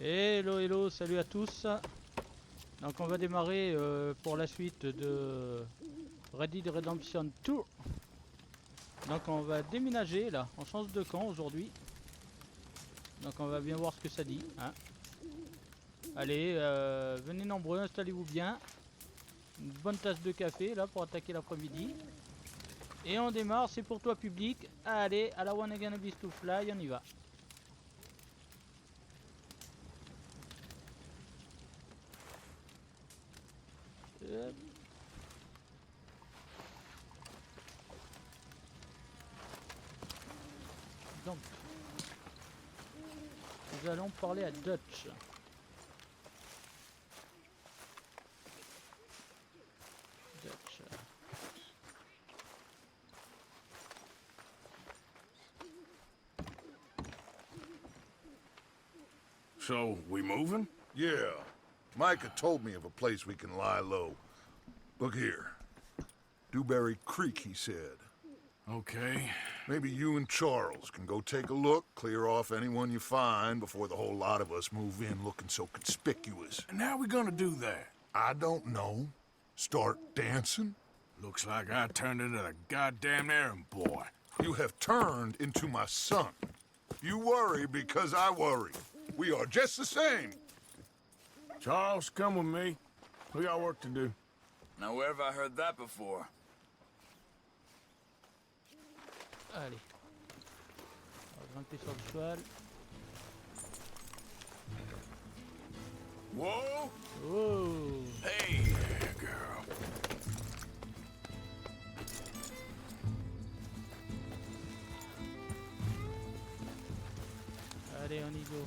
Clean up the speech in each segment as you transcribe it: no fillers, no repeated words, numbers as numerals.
Hello, hello, salut à tous. Donc on va démarrer pour la suite de Red Dead Redemption 2. Donc on va déménager là, on change de camp aujourd'hui. Donc on va bien voir ce que ça dit. Hein. Allez, venez nombreux, installez-vous bien. Une bonne tasse de café là pour attaquer l'après-midi. Et on démarre, c'est pour toi public. Allez, à la one again beast to fly, on y va. Hop. Donc, nous allons parler à Dutch. Dutch. So, we moving? Yeah. Micah told me of a place we can lie low. Look here. Dewberry Creek, he said. Okay. Maybe you and Charles can go take a look, clear off anyone you find before the whole lot of us move in looking so conspicuous. And how we gonna do that? I don't know. Start dancing? Looks like I turned into the goddamn errand boy. You have turned into my son. You worry because I worry. We are just the same. Charles, come with me. We got work to do. Now where have I heard that before? Allez. On va grimper sur le cheval. Whoa! Oh! Hey there, girl. Allez, on y go.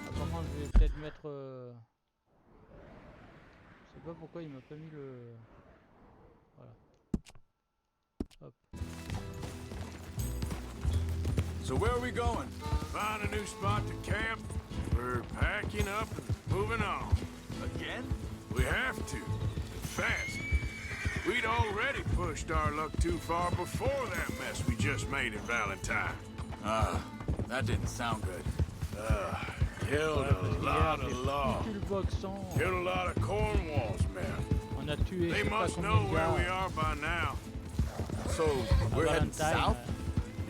Apparemment, je vais peut-être mettre... Je sais pas pourquoi il m'a pas mis le... Voilà. Hop. So where are we going? Find a new spot to camp. We're packing up and moving on. Again? We have to. Fast. We'd already pushed our luck too far before that mess we just made in Valentine. That didn't sound good. Killed a lot of logs. Killed a lot of Cornwall's men. On a tué, je They sais pas must combien know de where we gars. are by now. So, we're heading Valentine, south?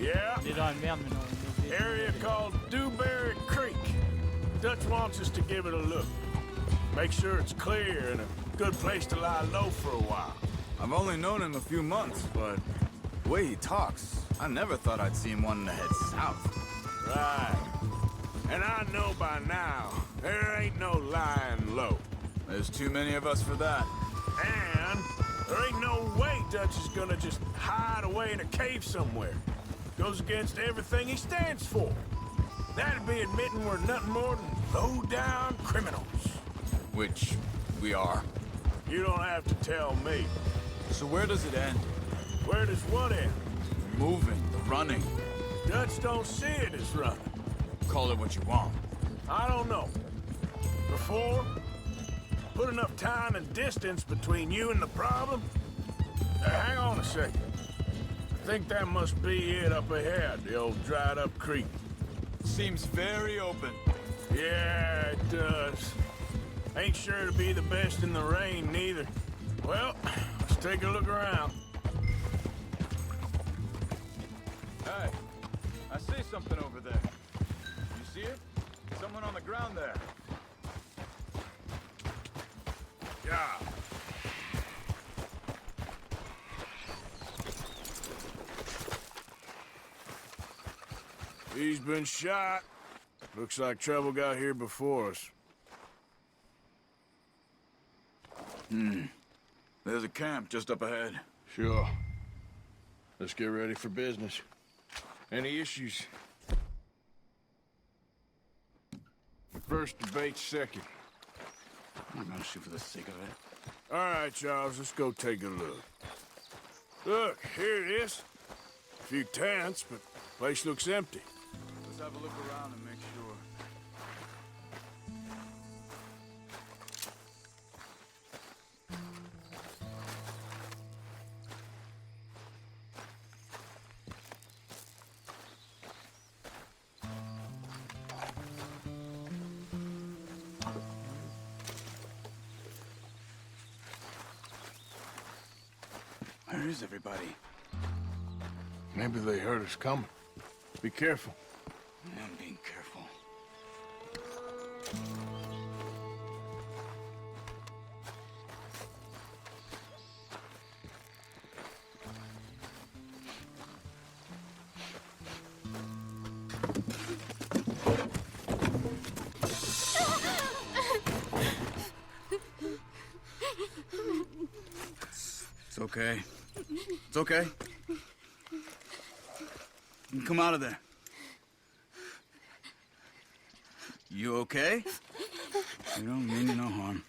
Yeah, on est dans la merde maintenant. on est- area called Dewberry Creek. Dutch wants us to give it a look. Make sure it's clear and a good place to lie low for a while. I've only known him a few months, but the way he talks, I never thought I'd see him wanting to head south. Right. And I know by now, there ain't no lying low. There's too many of us for that. And there ain't no way Dutch is gonna just hide away in a cave somewhere. Goes against everything he stands for. That'd be admitting we're nothing more than low-down criminals. Which we are. You don't have to tell me. So where does it end? Where does what end? Moving, the running. Dutch don't see it as running. Call it what you want. I don't know. Before, put enough time and distance between you and the problem. Hang on a second. I think that must be it up ahead, the old dried-up creek. Seems very open. Yeah, it does. Ain't sure to be the best in the rain, neither. Well, let's take a look around. Hey, I see something over there. You see it? Someone on the ground there. Yeah. He's been shot. Looks like trouble got here before us. There's a camp just up ahead. Sure. Let's get ready for business. Any issues? First debate second. I'm not gonna shoot for the sake of it. All right, Charles, let's go take a look. Look, here it is. A few tents, but place looks empty. Let's have a look around and make sure. Where is everybody? Maybe they heard us coming. Be careful. I'm being careful. It's okay. It's okay. You can come out of there. You okay? You don't mean you no harm.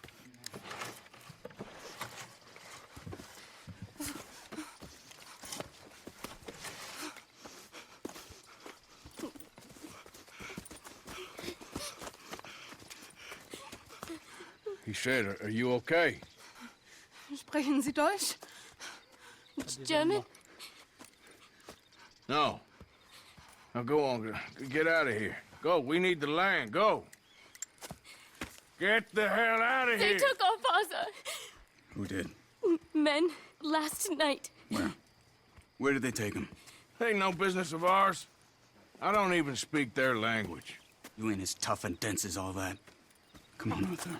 He said, are you okay? Sprechen Sie Deutsch? German? No. Now go on. Get out of here. Go. We need the land. Go. Get the hell out of They here. took our father. Who did? Men, last night. Where? Where did they take him? Ain't no business of ours. I don't even speak their language. You ain't as tough and dense as all that. Come on, Arthur.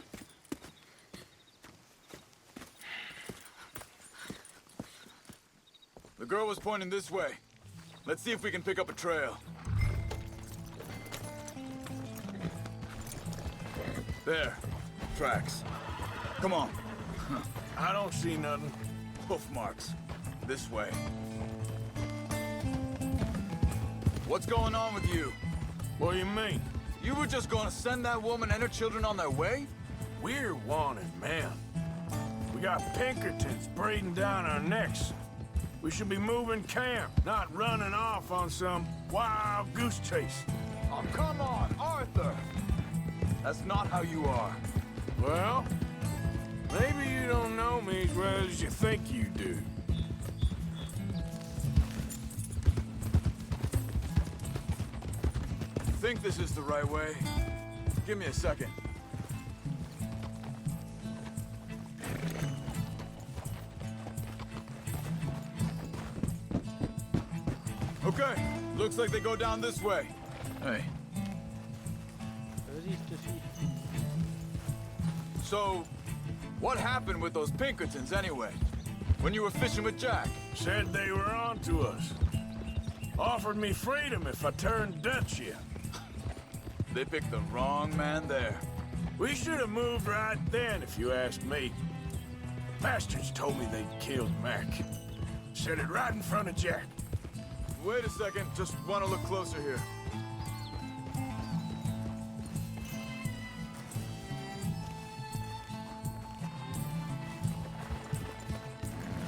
The girl was pointing this way. Let's see if we can pick up a trail. There. Tracks. Come on. I don't see nothing. Hoof marks. This way. What's going on with you? What do you mean? You were just gonna send that woman and her children on their way? We're wanted, man. We got Pinkertons breathing down our necks. We should be moving camp, not running off on some wild goose chase. Oh, come on, Arthur! That's not how you are. Well, maybe you don't know me as well as you think you do. Think this is the right way? Give me a second. Okay, looks like they go down this way. Hey, Vas-y, je te suis. so what happened with those Pinkertons anyway? When you were fishing with Jack? Said they were on to us. Offered me freedom if I turned Dutch yet. They picked the wrong man there. We should have moved right then, if you ask me. Bastards told me they'd killed Mac. Said it right in front of Jack. Wait a second, just want to look closer here.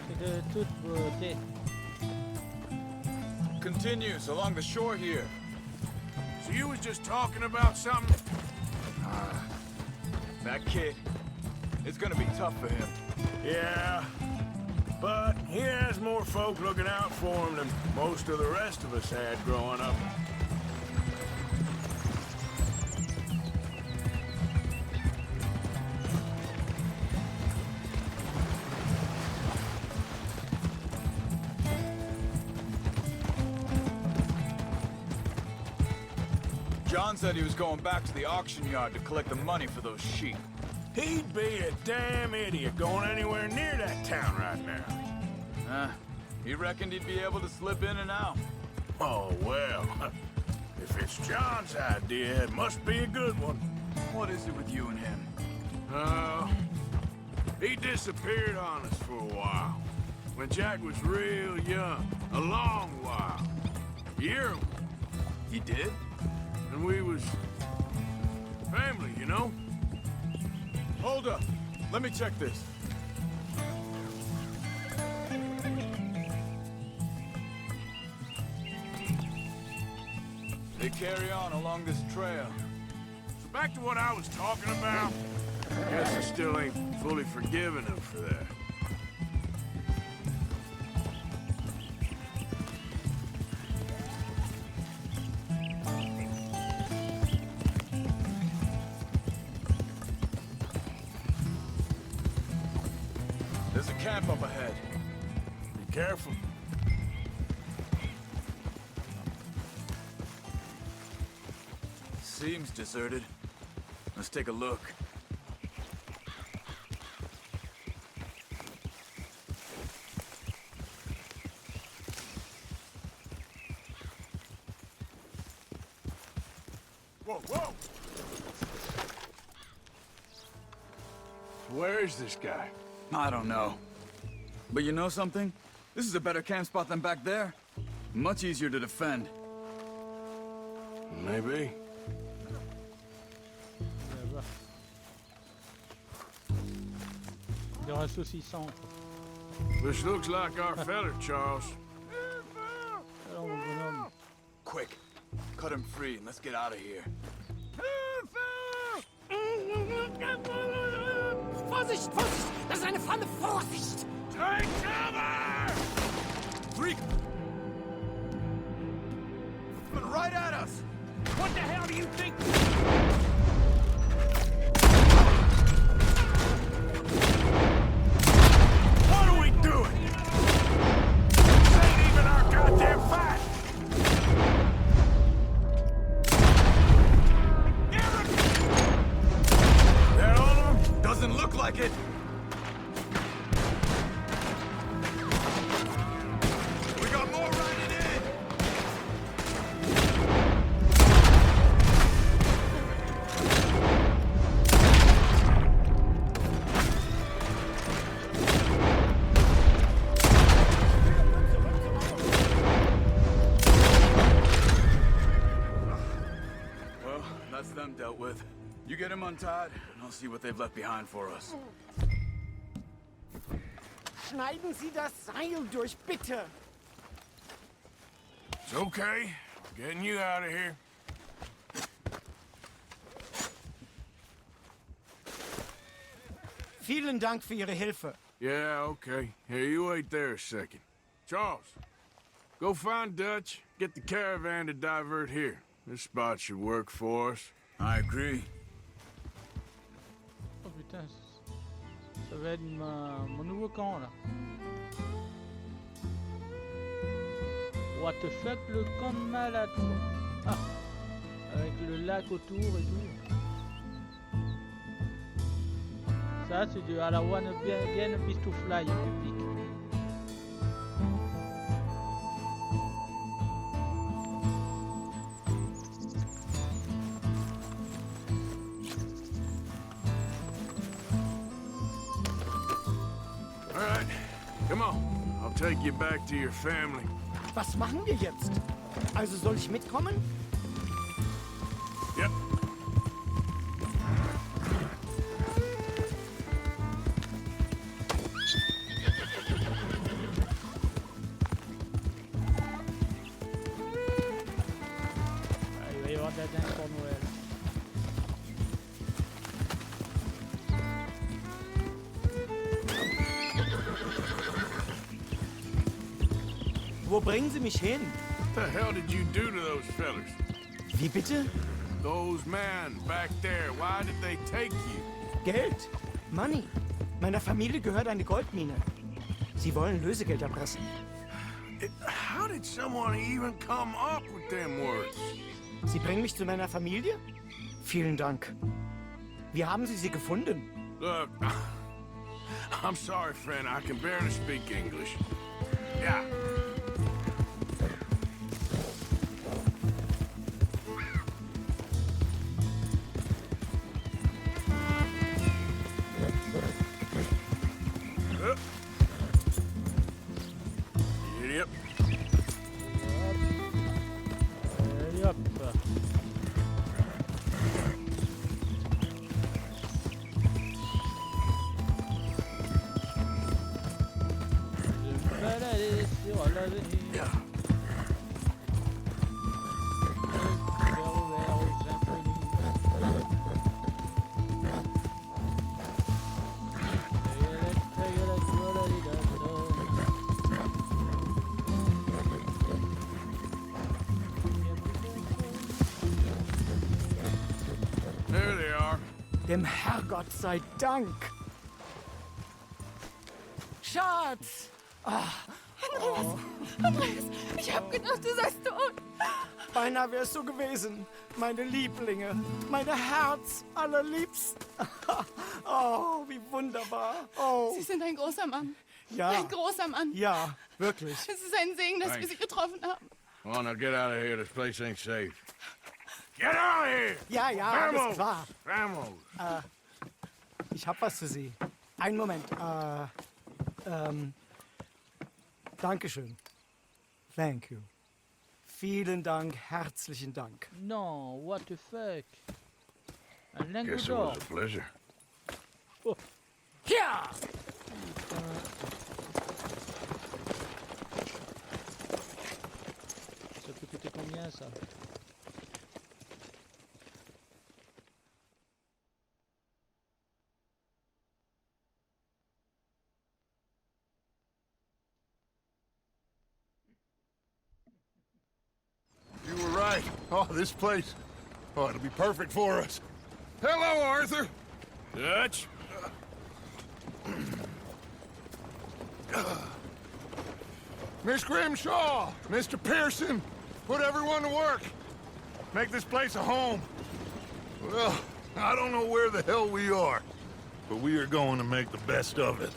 C'est de toute beauté. Continues along the shore here. So you was just talking about something? That kid, it's gonna be tough for him. Yeah. But he has more folk looking out for him than most of the rest of us had growing up. John said he was going back to the auction yard to collect the money for those sheep. He'd be a damn idiot going anywhere near that town right now. He reckoned he'd be able to slip in and out. Oh, well. If it's John's idea, it must be a good one. What is it with you and him? He disappeared on us for a while. When Jack was real young. A long while. Year. He did? And we was... family, you know? Hold up. Let me check this. They carry on along this trail. So back to what I was talking about. Guess I still ain't fully forgiven him for that. There's a camp up ahead. Be Careful. Seems deserted. Let's take a look. Whoa, whoa! Where is this guy? I don't know. But you know something? This is a better camp spot than back there. Much easier to defend. Maybe. Il y aura un saucisson. This looks like our feller, Charles. Alors, mon bonhomme. Quick, cut him free and let's get out of here. Vorsicht, Vorsicht! Das ist eine Falle! Vorsicht! Take cover! Freak! Coming right at us! What the hell do you think? What are we doing? This ain't even our goddamn fight! That all of them? Doesn't look like it! We got more riding in! Well, that's them dealt with. You get them untied, and I'll see what they've left behind for us. Schneiden Sie das Seil durch, bitte! It's okay. Getting you out of here. Vielen Dank für Ihre Hilfe. Yeah, okay. Here, you wait there a second. Charles, go find Dutch. Get the caravan to divert here. This spot should work for us. I agree. Oh putain, ça va être mon nouveau camp là. What the fuck, le camp de malade quoi. Ah, avec le lac autour et tout. Ça c'est du à la one again beast to fly public. All right, come on. I'll take you back to your family. Was machen wir jetzt? Also soll ich mitkommen? Yep. Ah, il va y avoir de la dingue pour Noël. Wo bringen Sie mich hin? What the hell did you do to those fellers? Wie bitte? Those men back there, why did they take you? Geld? Money. Meiner Familie gehört eine Goldmine. Sie wollen Lösegeld erpressen. How did someone even come up with them words? Sie bringen mich zu meiner Familie? Vielen Dank. Wie haben Sie sie gefunden? Look, I'm sorry, friend. I can barely speak English. Yeah. Yep. Allez hop. Je me balader sur l'avenir. Cœur ouvert aux inconnus. There they are. Dem Herrgott sei Dank. Schatz! Ah, Andreas, ich hab gedacht, du seist tot. Beinahe wär's so gewesen. Meine Lieblinge, meine Herz allerliebsten. Oh, wie wunderbar. Oh, Sie sind ein großer Mann. ja. Ein großer Mann. Ja, wirklich. Es ist ein Segen, dass wir Sie getroffen haben. Come on, now get out of here. This place ain't safe. Get out of here! Ja, ja, alles klar. Vamos! Ich hab was für Sie. Einen Moment. Dankeschön. Thank you. Vielen Dank, herzlichen Dank. Non, what the fuck? Un lingot Guess it d'or. was a pleasure. Ja! Ça peut coûter combien ça? You were right. Oh, this place. Oh, it'll be perfect for us. Hello, Arthur. Dutch? Miss Grimshaw, Mr. Pearson, put everyone to work. Make this place a home. Well, I don't know where the hell we are, but we are going to make the best of it.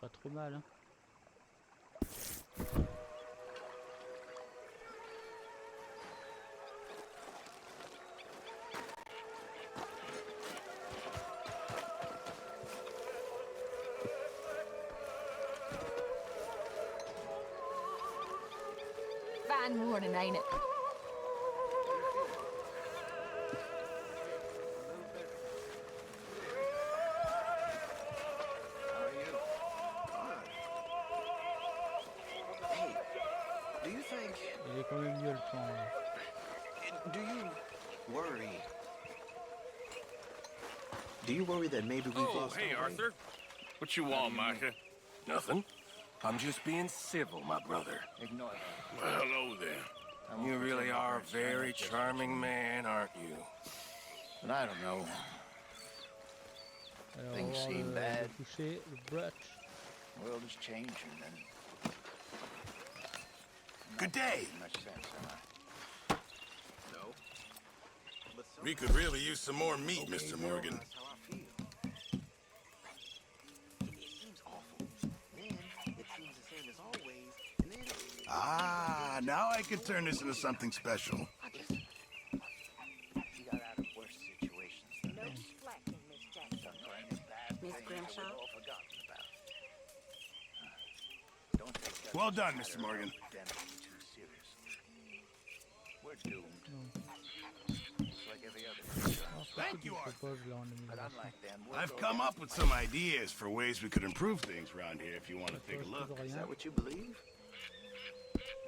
Pas trop mal, hein. Fine morning, ain't it? Do you think, Il est quand même mieux le temps. Là. do you worry that maybe we've Oh, lost hey, our way? Arthur. What you want, Micah? Nothing. I'm just being civil, my brother. Ignore that. Well, hello there. You really are a very charming man, aren't you? But I don't know. Alors, Things on va seem voir bad. le toucher, le brunch. The world is changing and Good day. much sense, am I? No. We could really use some more meat, Mr. Morgan. That's how I feel. It seems awful. Then it seems the same as always. And then Ah, now I could turn this into something special. I guess you got out of worse situations than No this. slacking, Miss Jackson. Sometimes bad Miss things that Grimshaw? we've all forgotten about. Don't take that Well done, matter Mr. Morgan. of identity too seriously. We're doomed. Just like every other creature. Thank you, Je Arthur. propose là en But émigration. unlike them, we'll I've go come back. up with some ideas for ways we could improve things around here if you want to take a Propose look. toujours Is rien. that what you believe?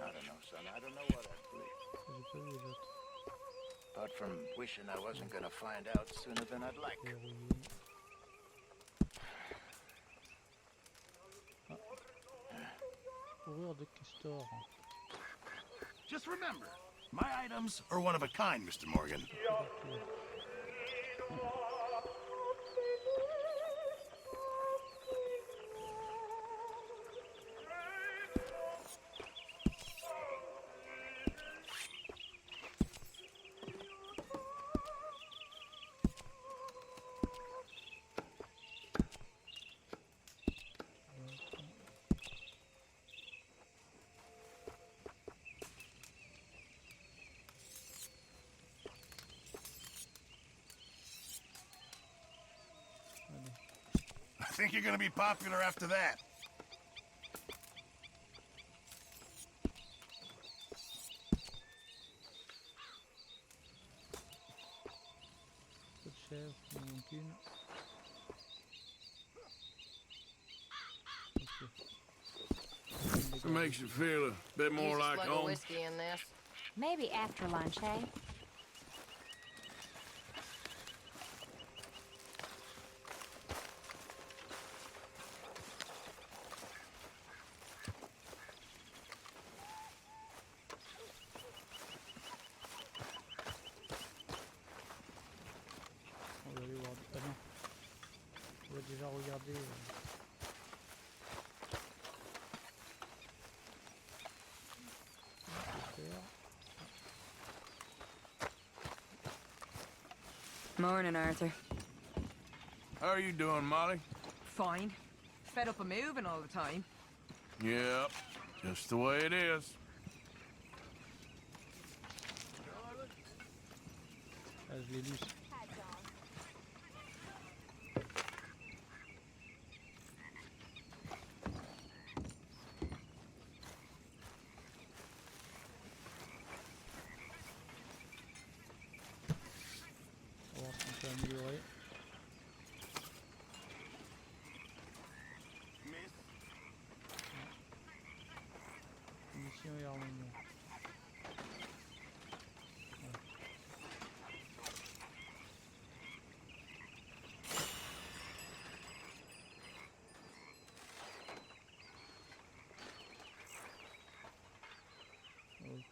I don't know, son. I don't know what I believe. J'ai pas vu les autres. Apart from wishing I wasn't gonna find out sooner than I'd like. Verrouillé. Ah. Fourrure de castor. Just remember, my items are one of a kind, Mr. Morgan. think you're gonna be popular after that? Peu de chèvre, il n'y en a qu'une. It makes you feel a bit more Use a like slug of home. whiskey in this. Maybe after lunch, eh? On va aller voir. Ah non. On va déjà regarder. Morning, Arthur. How are you doing, Molly? Fine. Fed up of moving all the time. Yep, just the way it is. Ah, je l'ai lu. On va voir si on peut améliorer. Munitions et armement.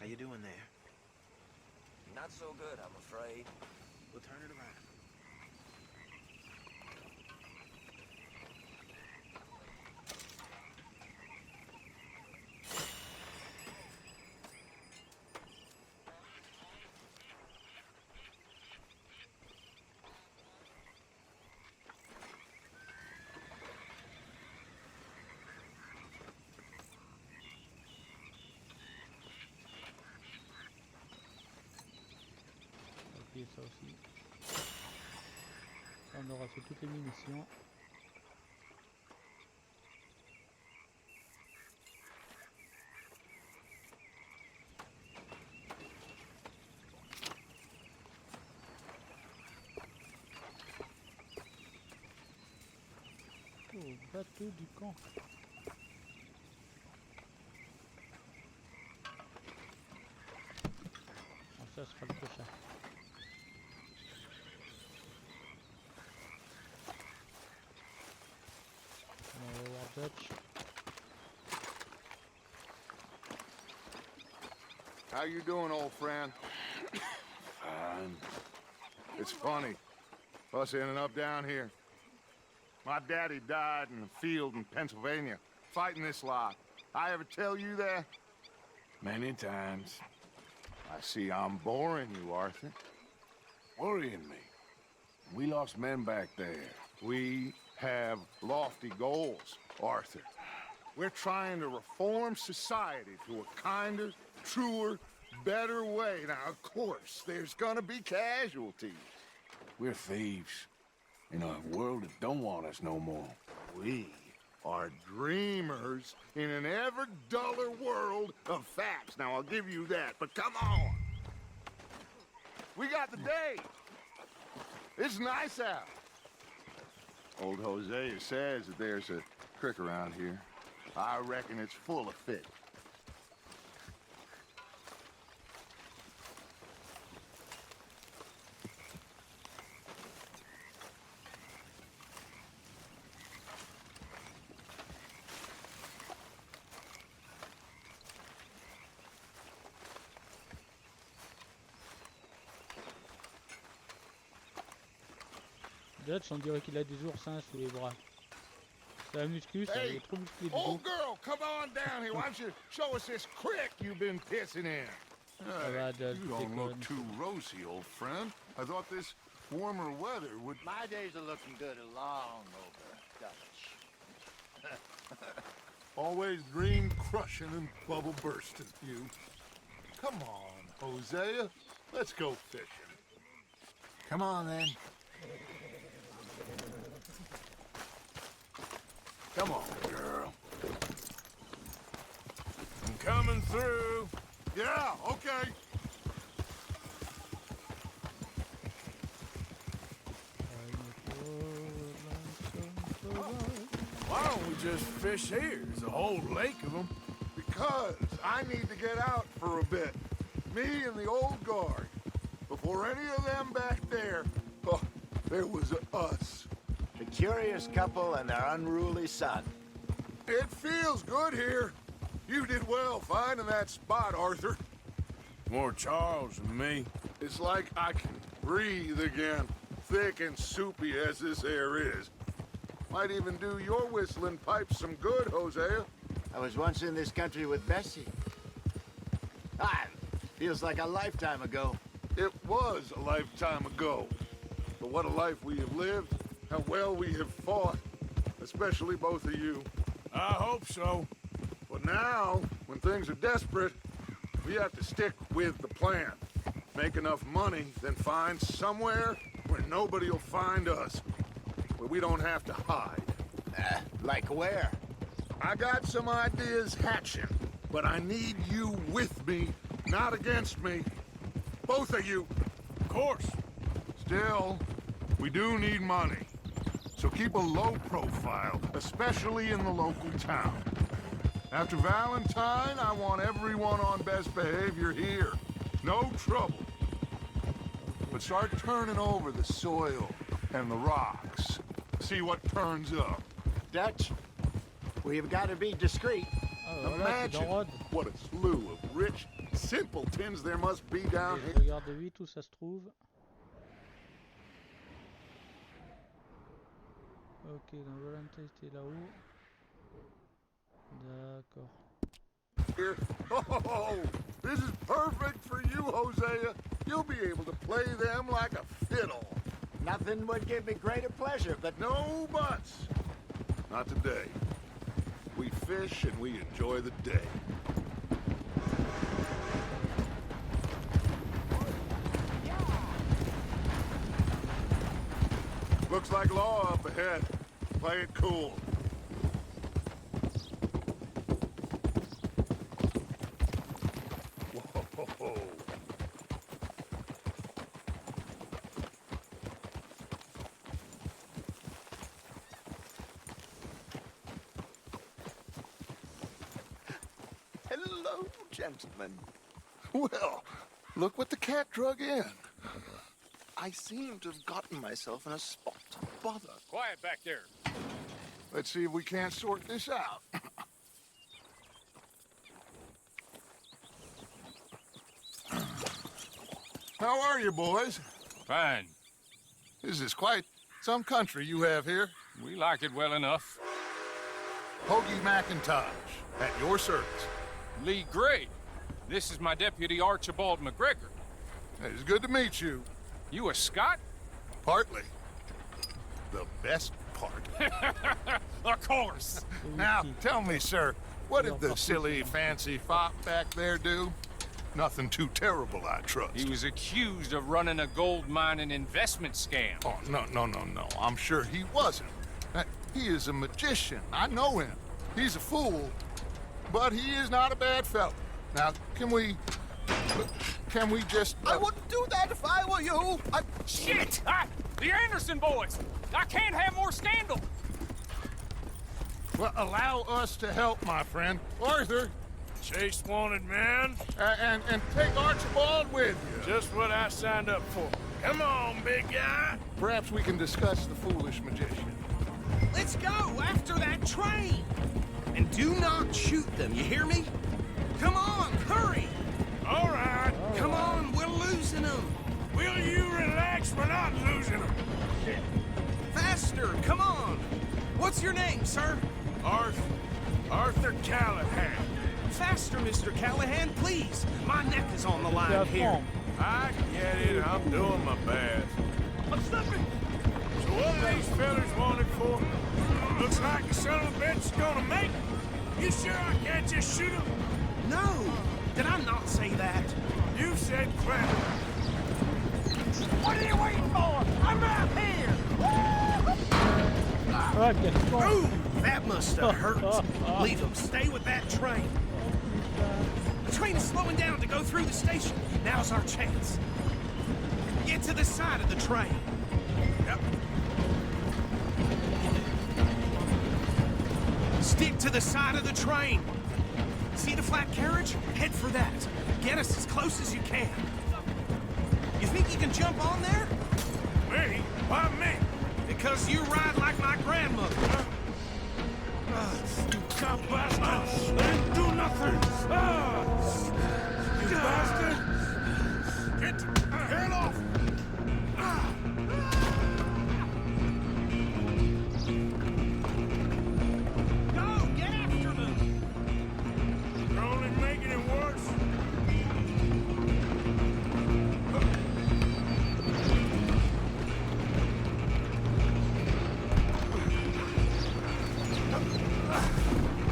How you doing there? Not so good, I'm afraid. We'll turn it around. Ok, ça aussi. On aura fait toutes les munitions. Oh, bateau du camp. Bon, ça sera le prochain. On va voir Dutch. How you doing, old friend? Fine. It's funny, us ending up down here. My daddy died in the field in Pennsylvania, fighting this lot. I ever tell you that? Many times. I see I'm boring you, Arthur. Worrying me. We lost men back there. We have lofty goals, Arthur. We're trying to reform society to a kinder, truer, better way. Now, of course, there's gonna be casualties. We're thieves. In a world that don't want us no more. We are dreamers in an ever duller world of facts. Now, I'll give you that, but come on. We got the day. It's nice out. Old Hosea says that there's a creek around here. I reckon it's full of fish. Dutch, on dirait qu'il a des oursins sous les bras. C'est un muscu, ça, il est trop musclé du Old dos. girl, come on down here. Why don't you show us this creek you've been pissing in? Ça va, Dutch, You don't look déconne. too rosy, old friend. I thought this warmer weather would... My days are looking good long over, Dutch. Always dream crushing and bubble bursting, you. Come on, Hosea. Let's go fishing. Come on, then. Come on, girl. I'm coming through. Yeah, okay. Why don't we just fish here? There's a whole lake of them. Because I need to get out for a bit. Me and the old guard. Before any of them back there, oh, there was us. The curious couple and their unruly son. It feels good here. You did well finding that spot, Arthur. More Charles than me. It's like I can breathe again, thick and soupy as this air is. Might even do your whistling pipes some good, Hosea. I was once in this country with Bessie. Ah, feels like a lifetime ago. It was a lifetime ago. But what a life we have lived, how well we have fought, especially both of you. I hope so. But now, when things are desperate, we have to stick with the plan. Make enough money, then find somewhere where nobody will find us. Where we don't have to hide. Like where? I got some ideas hatching, but I need you with me, not against me. Both of you. Of course. Still, we do need money. So keep a low profile, especially in the local town. After Valentine, I want everyone on best behavior here. No trouble. But start turning over the soil and the rocks. See what turns up. Dutch, we've got to be discreet. Ah, voilà, c'est dans Rhodes. What a slew of rich simpletons there must be down Et here. je regarde vite où ça se trouve. Ok, donc Valentin était là-haut. D'accord. Here. Oh, this is perfect for you, Hosea. You'll be able to play them like a fiddle. Nothing would give me greater pleasure, but No buts. Not today. We fish and we enjoy the day. Looks like law up ahead. Play it cool. Whoa. hello, gentlemen. Well, look what the cat drug in. I seem to have gotten myself in a spot to bother. Quiet back there. Let's see if we can't sort this out. How are you, boys? Fine. This is quite some country you have here. We like it well enough. Hoagie McIntosh, at your service. Lee Gray. This is my deputy Archibald McGregor. It's good to meet you. You a Scot? Partly. The best part. Of course. Now, tell me, sir, what did the silly, fancy fop back there do? Nothing too terrible, I trust. He was accused of running a gold mining investment scam. Oh, no. I'm sure he wasn't. He is a magician. I know him. He's a fool, but he is not a bad fellow. Now, can we just... I wouldn't do that if I were you. Shit! The Anderson boys! I can't have more scandal! Well, allow us to help, my friend. Arthur, Chase wanted man. and take Archibald with you. Just what I signed up for. Come on, big guy. Perhaps we can discuss the foolish magician. Let's go after that train. And do not shoot them, you hear me? Come on, hurry. All right. Come on, we're losing them. Will you relax? We're not losing them. Faster, come on. What's your name, sir? Arthur Callahan. Faster, Mr. Callahan, please. My neck is on the line here. I get it. I'm doing my best. I'm slipping. So what are these fellas wanted for? Looks like the son of a bitch is gonna make it. You sure I can't just shoot him? No, did I not say that? You said clever. What are you waiting for? I'm right here. Ah, quel con! Move! That must have hurt. Leave him. Stay with that train. The train is slowing down to go through the station. Now's our chance. Get to the side of the train. Yep. Stick to the side of the train. See the flat carriage? Head for that. Get us as close as you can. You think you can jump on there? Me? Why me? Because you ride like my grandmother. Stop bastards! They do nothing! You bastard! Get the hell off! Go! Get after them! You're only making it worse.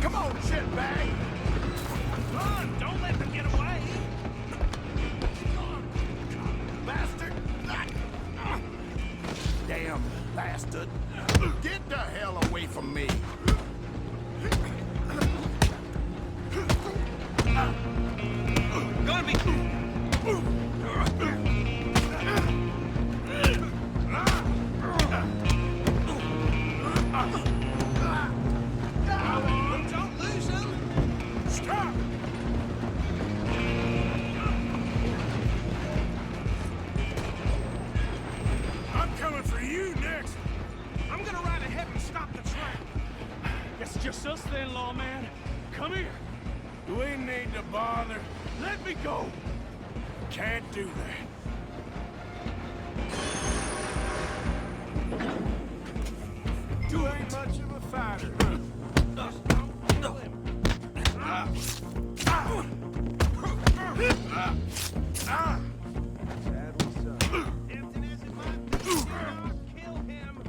Come on, shitbag! Run! Don't let them get away! Bastard! Damn bastard! Get the hell away from me! Gonna be... Don't lose them! Stop! I'm coming for you next! I'm gonna ride ahead and stop the train. It's just us then, lawman. Come here. We need to bother. Let me go. Can't do that. You ain't much of a fighter. Hampton isn't my business. Kill him.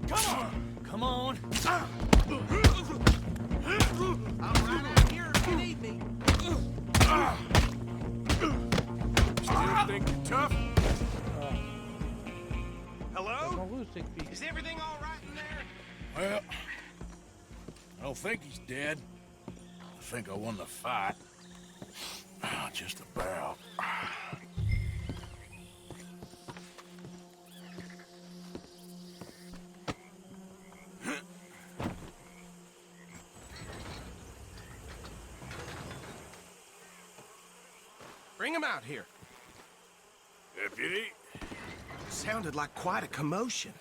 Come on. Come on. I'll ride out here if you need me. Still think you're tough? Hello? En russe, t'expliques. Is everything all right in there? Well, I don't think he's dead. I think I won the fight. Just about. Bring him out here. Deputy, Sounded like quite a commotion.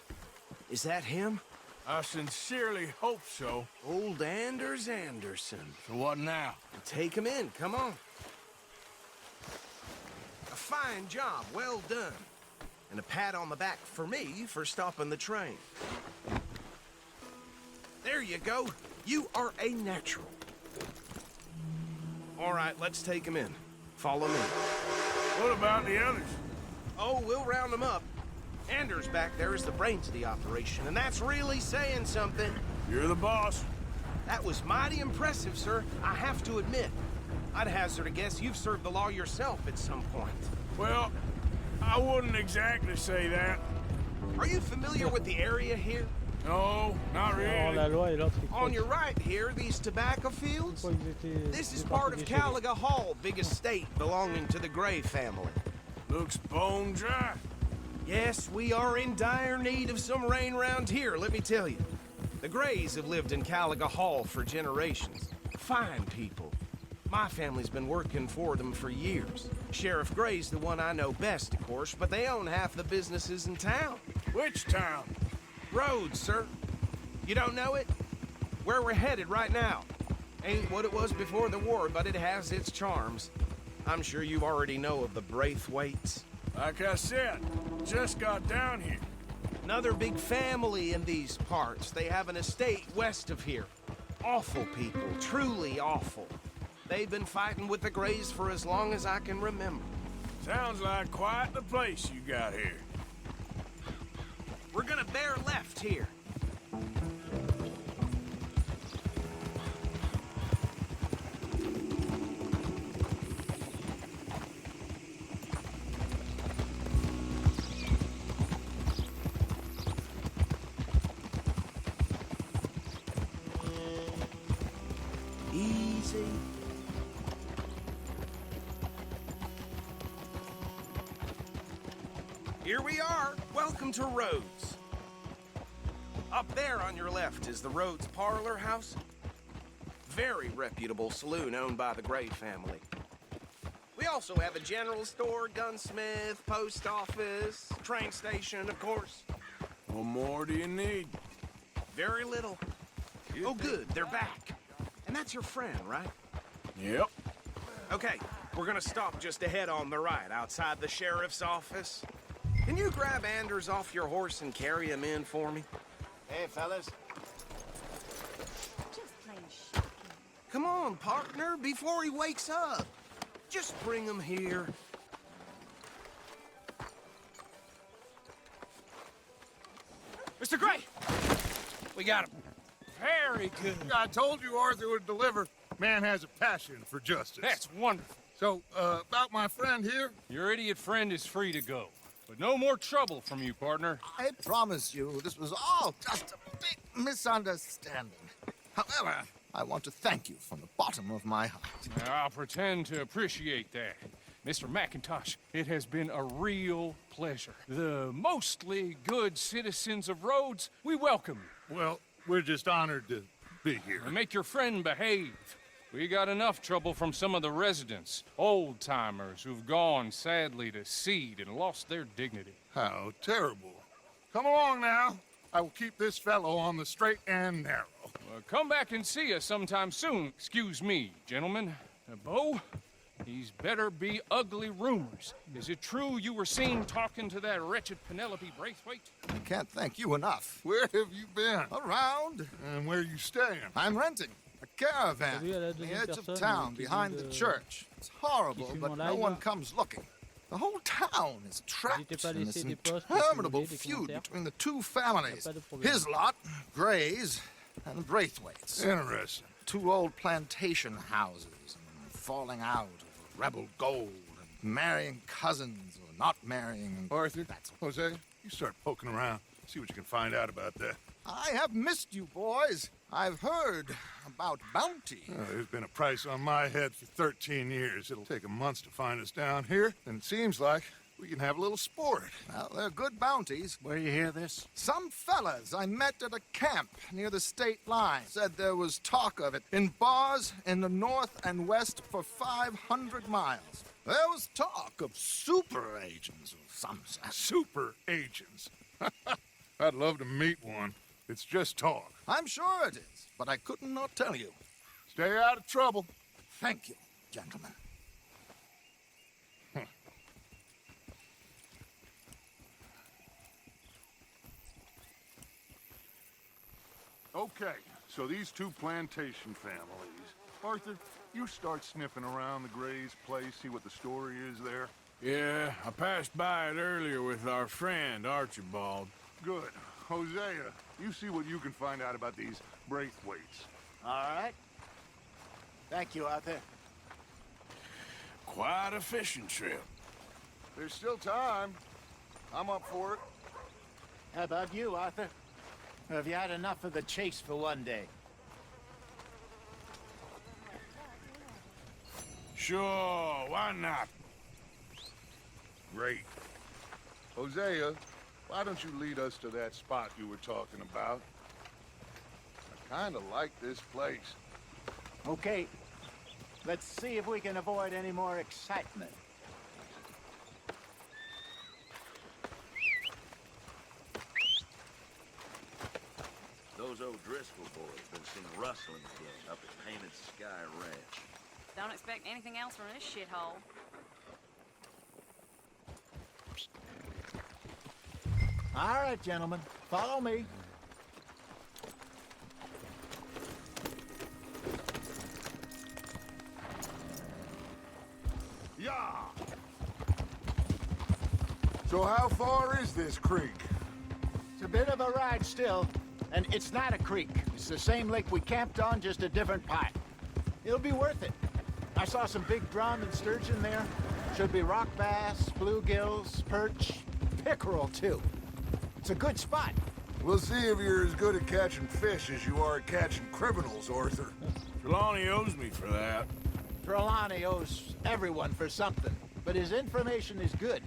Is that him? I sincerely hope so. Old Anders Anderson. So what now? Take him in, come on. A fine job, well done. And a pat on the back for me for stopping the train. There you go. You are a natural. All right, let's take him in. Follow me. What about the others? Oh, we'll round them up. Anders back there is the brains of the operation, and that's really saying something. You're the boss. That was mighty impressive, sir. I have to admit. I'd hazard a guess you've served the law yourself at some point. Well, I wouldn't exactly say that. Are you familiar with the area here? No, not Oh, really. la loi et l'autre, il On faut- your right here, these tobacco fields? faut qu'ils étaient- This is des part of parties chez- Caliga Hall, big estate belonging to the Gray family. Looks bone dry. Yes, we are in dire need of some rain round here, let me tell you. The Grays have lived in Caliga Hall for generations. Fine people. My family's been working for them for years. Sheriff Gray's the one I know best, of course, but they own half the businesses in town. Which town? Rhodes, sir. You don't know it? Where we're headed right now. Ain't what it was before the war, but it has its charms. I'm sure you already know of the Braithwaites. Like I said, just got down here. Another big family in these parts. They have an estate west of here. Awful people, truly awful. They've been fighting with the Grays for as long as I can remember. Sounds like quite the place you got here. We're gonna bear left here. Here we are. Welcome to Rhodes. Up there on your left is the Rhodes Parlor House. Very reputable saloon owned by the Gray family. We also have a general store, gunsmith, post office, train station, of course. What more do you need? Very little. Oh, good, they're back. And that's your friend, right? Yep. Okay, we're gonna stop just ahead on the right, outside the sheriff's office. Can you grab Anders off your horse and carry him in for me? Hey, fellas. Just plain shocking. Come on, partner, before he wakes up. Just bring him here. Mr. Gray! We got him. Very good. I told you Arthur would deliver. Man has a passion for justice. That's wonderful. So, about my friend here? Your idiot friend is free to go. But no more trouble from you, partner. I promise you, this was all just a big misunderstanding. However, I want to thank you from the bottom of my heart. I'll pretend to appreciate that. Mr. McIntosh, it has been a real pleasure. The mostly good citizens of Rhodes, we welcome you. Well, we're just honored to be here. And make your friend behave. We got enough trouble from some of the residents, old-timers who've gone, sadly, to seed and lost their dignity. How terrible. Come along now. I will keep this fellow on the straight and narrow. Come back and see us sometime soon. Excuse me, gentlemen. Bo, these better be ugly rumors. Is it true you were seen talking to that wretched Penelope Braithwaite? I can't thank you enough. Where have you been? Around. And where are you staying? I'm renting a caravan Salut à la on the deuxième edge of personne town qui behind the vient de- church. It's horrible, filme but en no live. one comes looking. The whole town is trapped N'hésitez pas à in this laisser des posts, des interminable commentaires, des feud commentaires. between the two families. Pas de problème. His lot, Gray's, and Braithwaite's. Interesting. Two old plantation houses, and falling out over rebel gold, and marrying cousins or not marrying. And Arthur, that's Jose, you start poking around. See what you can find out about that. I have missed you, boys. I've heard about bounty. There's been a price on my head for 13 years. It'll take 'em months to find us down here, and it seems like we can have a little sport. Well, they're good bounties. Where you hear this? Some fellas I met at a camp near the state line said there was talk of it in bars in the north and west for 500 miles. There was talk of super agents of some sort. Super agents. I'd love to meet one. It's just talk. I'm sure it is, but I couldn't not tell you. Stay out of trouble. Thank you, gentlemen. Okay, so these two plantation families. Arthur, you start sniffing around the Gray's place, see what the story is there. Yeah, I passed by it earlier with our friend, Archibald. Good. Hosea, you see what you can find out about these Braithwaites. All right. Thank you, Arthur. Quite a fishing trip. There's still time. I'm up for it. How about you, Arthur? Or have you had enough of the chase for one day? Sure, why not? Great. Hosea, why don't you lead us to that spot you were talking about? I kind of like this place. Okay. Let's see if we can avoid any more excitement. Those old Driscoll boys been seen rustling again up at Painted Sky Ranch. Don't expect anything else from this shithole. All right, gentlemen. Follow me. Yeah. So how far is this creek? It's a bit of a ride still, and it's not a creek. It's the same lake we camped on, just a different part. It'll be worth it. I saw some big drum and sturgeon there. Should be rock bass, bluegills, perch, pickerel too. It's a good spot. We'll see if you're as good at catching fish as you are at catching criminals, Arthur. Trelawney owes me for that. Trelawney owes everyone for something, but his information is good.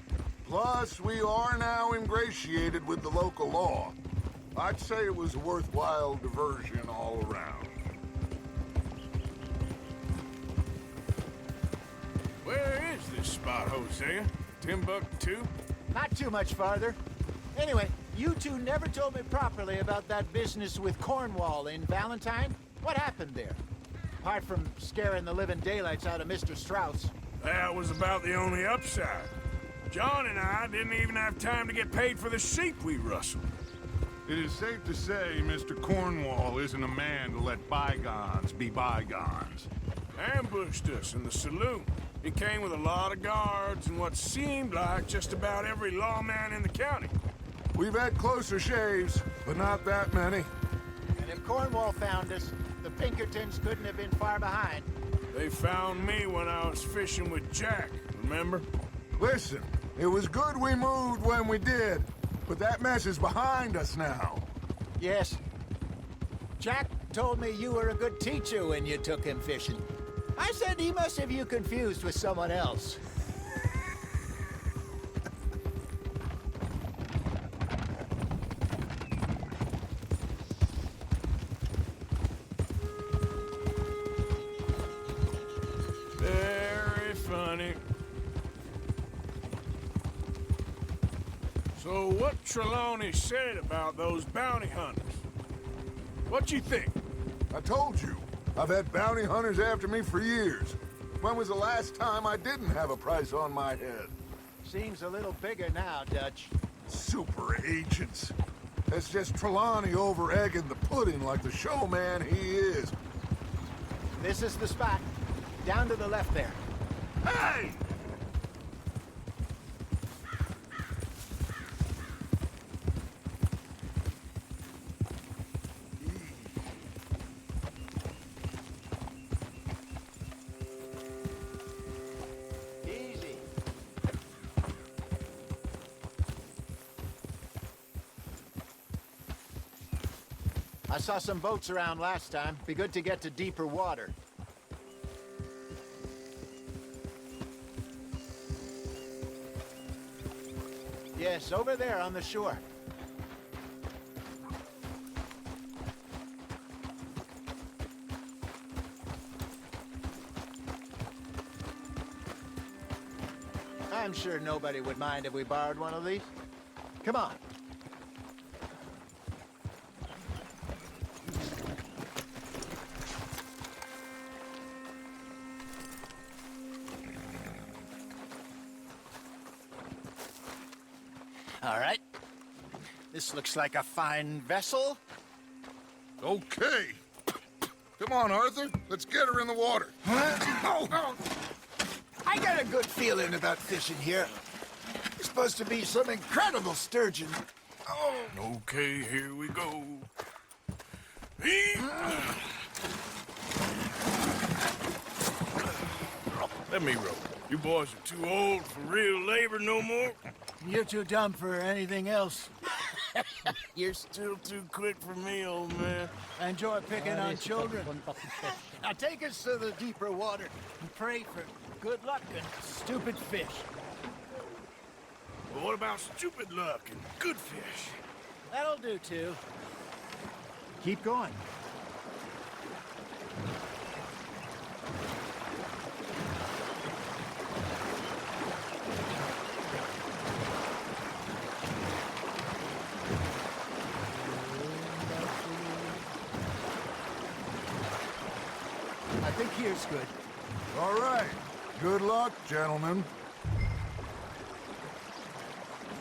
Plus, we are now ingratiated with the local law. I'd say it was a worthwhile diversion all around. Where is this spot, Hosea? Timbuktu? Not too much farther. Anyway, you two never told me properly about that business with Cornwall in Valentine. What happened there? Apart from scaring the living daylights out of Mr. Strauss. That was about the only upside. John and I didn't even have time to get paid for the sheep we rustled. It is safe to say Mr. Cornwall isn't a man to let bygones be bygones. Ambushed us in the saloon. He came with a lot of guards and what seemed like just about every lawman in the county. We've had closer shaves, but not that many. And if Cornwall found us, the Pinkertons couldn't have been far behind. They found me when I was fishing with Jack, remember? Listen, it was good we moved when we did, but that mess is behind us now. Yes. Jack told me you were a good teacher when you took him fishing. I said he must have you confused with someone else. Very funny. So what Trelawney said about those bounty hunters? What you think? I told you, I've had bounty hunters after me for years. When was the last time I didn't have a price on my head? Seems a little bigger now, Dutch. Super agents. That's just Trelawney over-egging the pudding like the showman he is. This is the spot. Down to the left there. Hey! Easy. I saw some boats around last time. Be good to get to deeper water. Yes, over there on the shore. I'm sure nobody would mind if we borrowed one of these. Come on. All right. This looks like a fine vessel. Okay. Come on, Arthur. Let's get her in the water. I got a good feeling about fishing here. It's supposed to be some incredible sturgeon. Oh. Okay, here we go. Let me row. You boys are too old for real labor no more. You're too dumb for anything else. You're still too quick for me, old man. I enjoy picking on Allez, c'est pas children. une bonne partie de pêche. Now take us to the deeper water and pray for good luck and stupid fish. But what about stupid luck and good fish? That'll do too. Keep going. I think here's good. All right. Good luck, gentlemen.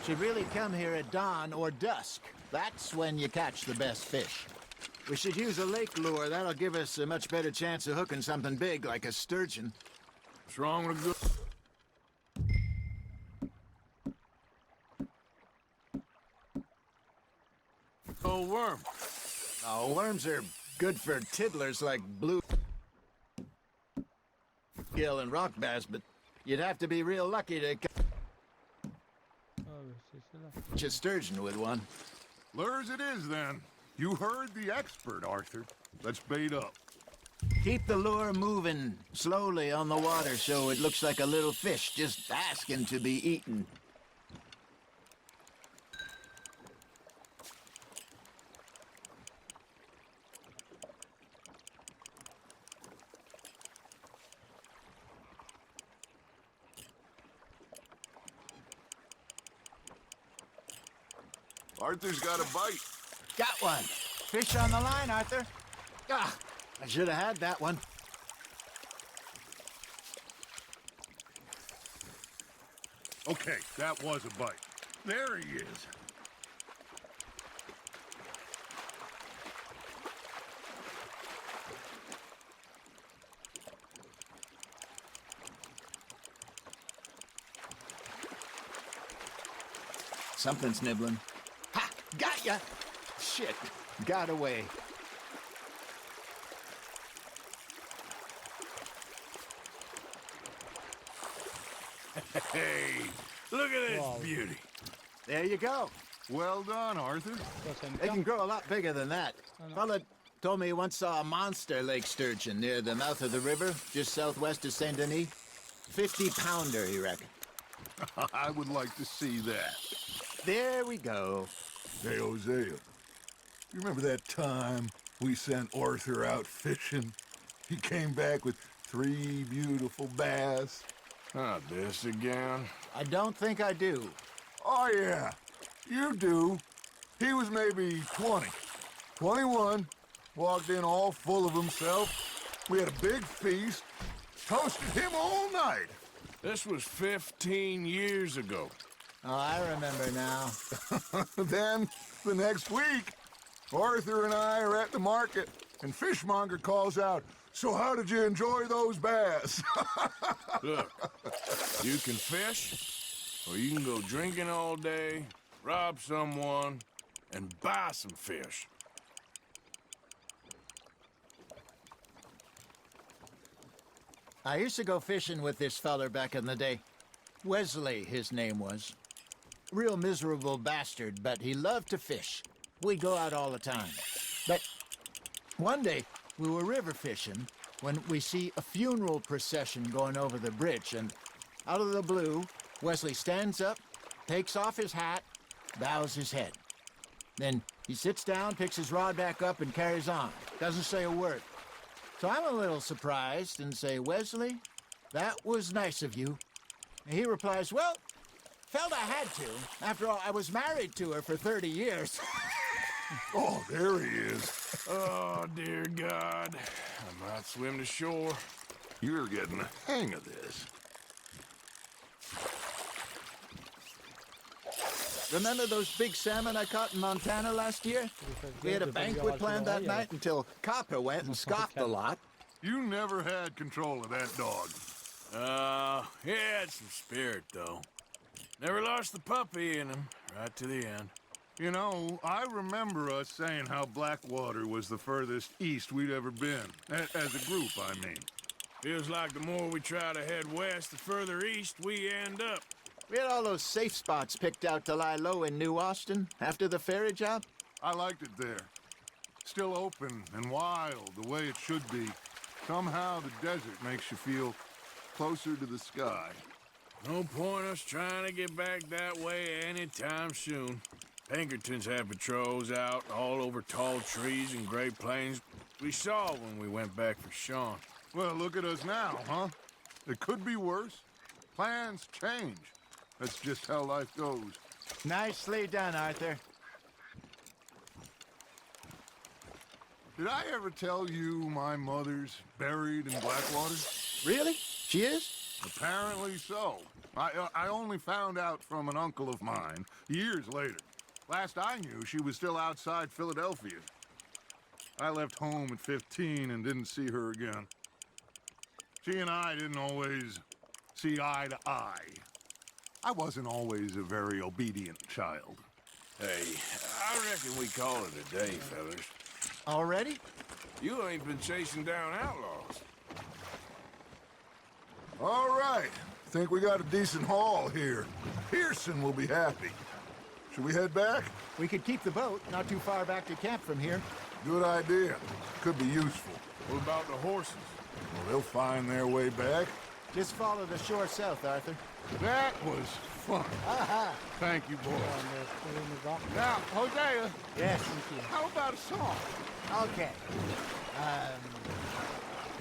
Should really come here at dawn or dusk. That's when you catch the best fish. We should use a lake lure. That'll give us a much better chance of hooking something big like a sturgeon. What's wrong with a good... Oh, worm. Oh, worms are good for tiddlers like blue gill and rock bass, but you'd have to be real lucky to catch a sturgeon with one. Lures it is, then. You heard the expert, Arthur. Let's bait up. Keep the lure moving slowly on the water so it looks like a little fish just asking to be eaten. Arthur's got a bite. Got one. Fish on the line, Arthur. Ah, I should have had that one. Okay, that was a bite. There he is. Something's nibbling. Ha! Got ya! Shit, got away. Hey, look at this Wow. beauty. There you go. Well done, Arthur. Ça, c'est une They can carte. grow a lot bigger than that. Fella told me he once saw a monster lake sturgeon near the mouth of the river, just southwest of Saint Denis. 50-pounder, he reckoned. I would like to see that. There we go. Hey, Hosea, you remember that time we sent Arthur out fishing? He came back with 3 beautiful bass. Not this again. I don't think I do. Oh, yeah, you do. He was maybe 20, 21, walked in all full of himself. We had a big feast, toasted him all night. This was 15 years ago. Oh, I remember now. Then, the next week, Arthur and I are at the market, and Fishmonger calls out, "So how did you enjoy those bass?" Look, you can fish, or you can go drinking all day, rob someone, and buy some fish. I used to go fishing with this feller back in the day. Wesley, his name was. Real miserable bastard, but he loved to fish. We'd go out all the time. But one day, we were river fishing when we see a funeral procession going over the bridge, and out of the blue, Wesley stands up, takes off his hat, bows his head. Then he sits down, picks his rod back up, and carries on. Doesn't say a word. So I'm a little surprised and say, "Wesley, that was nice of you." And he replies, "Well, felt I had to. After all, I was married to her for 30 years. Oh, there he is. Oh, dear God. I might swim to shore. You're getting the hang of this. Remember those big salmon I caught in Montana last year? We had a banquet planned that night until Copper went and scoffed a lot. You never had control of that dog. He had some spirit, though. Never lost the puppy in him, right to the end. You know, I remember us saying how Blackwater was the furthest east we'd ever been. As a group, I mean. Feels like the more we try to head west, the further east we end up. We had all those safe spots picked out to lie low in New Austin after the ferry job. I liked it there. Still open and wild, the way it should be. Somehow the desert makes you feel closer to the sky. No point us trying to get back that way anytime soon. Pinkertons had patrols out all over tall trees and Great Plains. We saw when we went back for Sean. Well, look at us now, huh? It could be worse. Plans change. That's just how life goes. Nicely done, Arthur. Did I ever tell you my mother's buried in Blackwater? Really? She is? Apparently so. I only found out from an uncle of mine years later. Last I knew, she was still outside Philadelphia. I left home at 15 and didn't see her again. She and I didn't always see eye to eye. I wasn't always a very obedient child. Hey, I reckon we call it a day, fellas. Already? You ain't been chasing down outlaws. All right. Think we got a decent haul here. Pearson will be happy. Should we head back? We could keep the boat not too far back to camp from here. Good idea. Could be useful. What about the horses? Well, they'll find their way back. Just follow the shore south, Arthur. That was fun. Aha! Thank you, boys. On Now, Hosea, Yes. how about a song? Okay.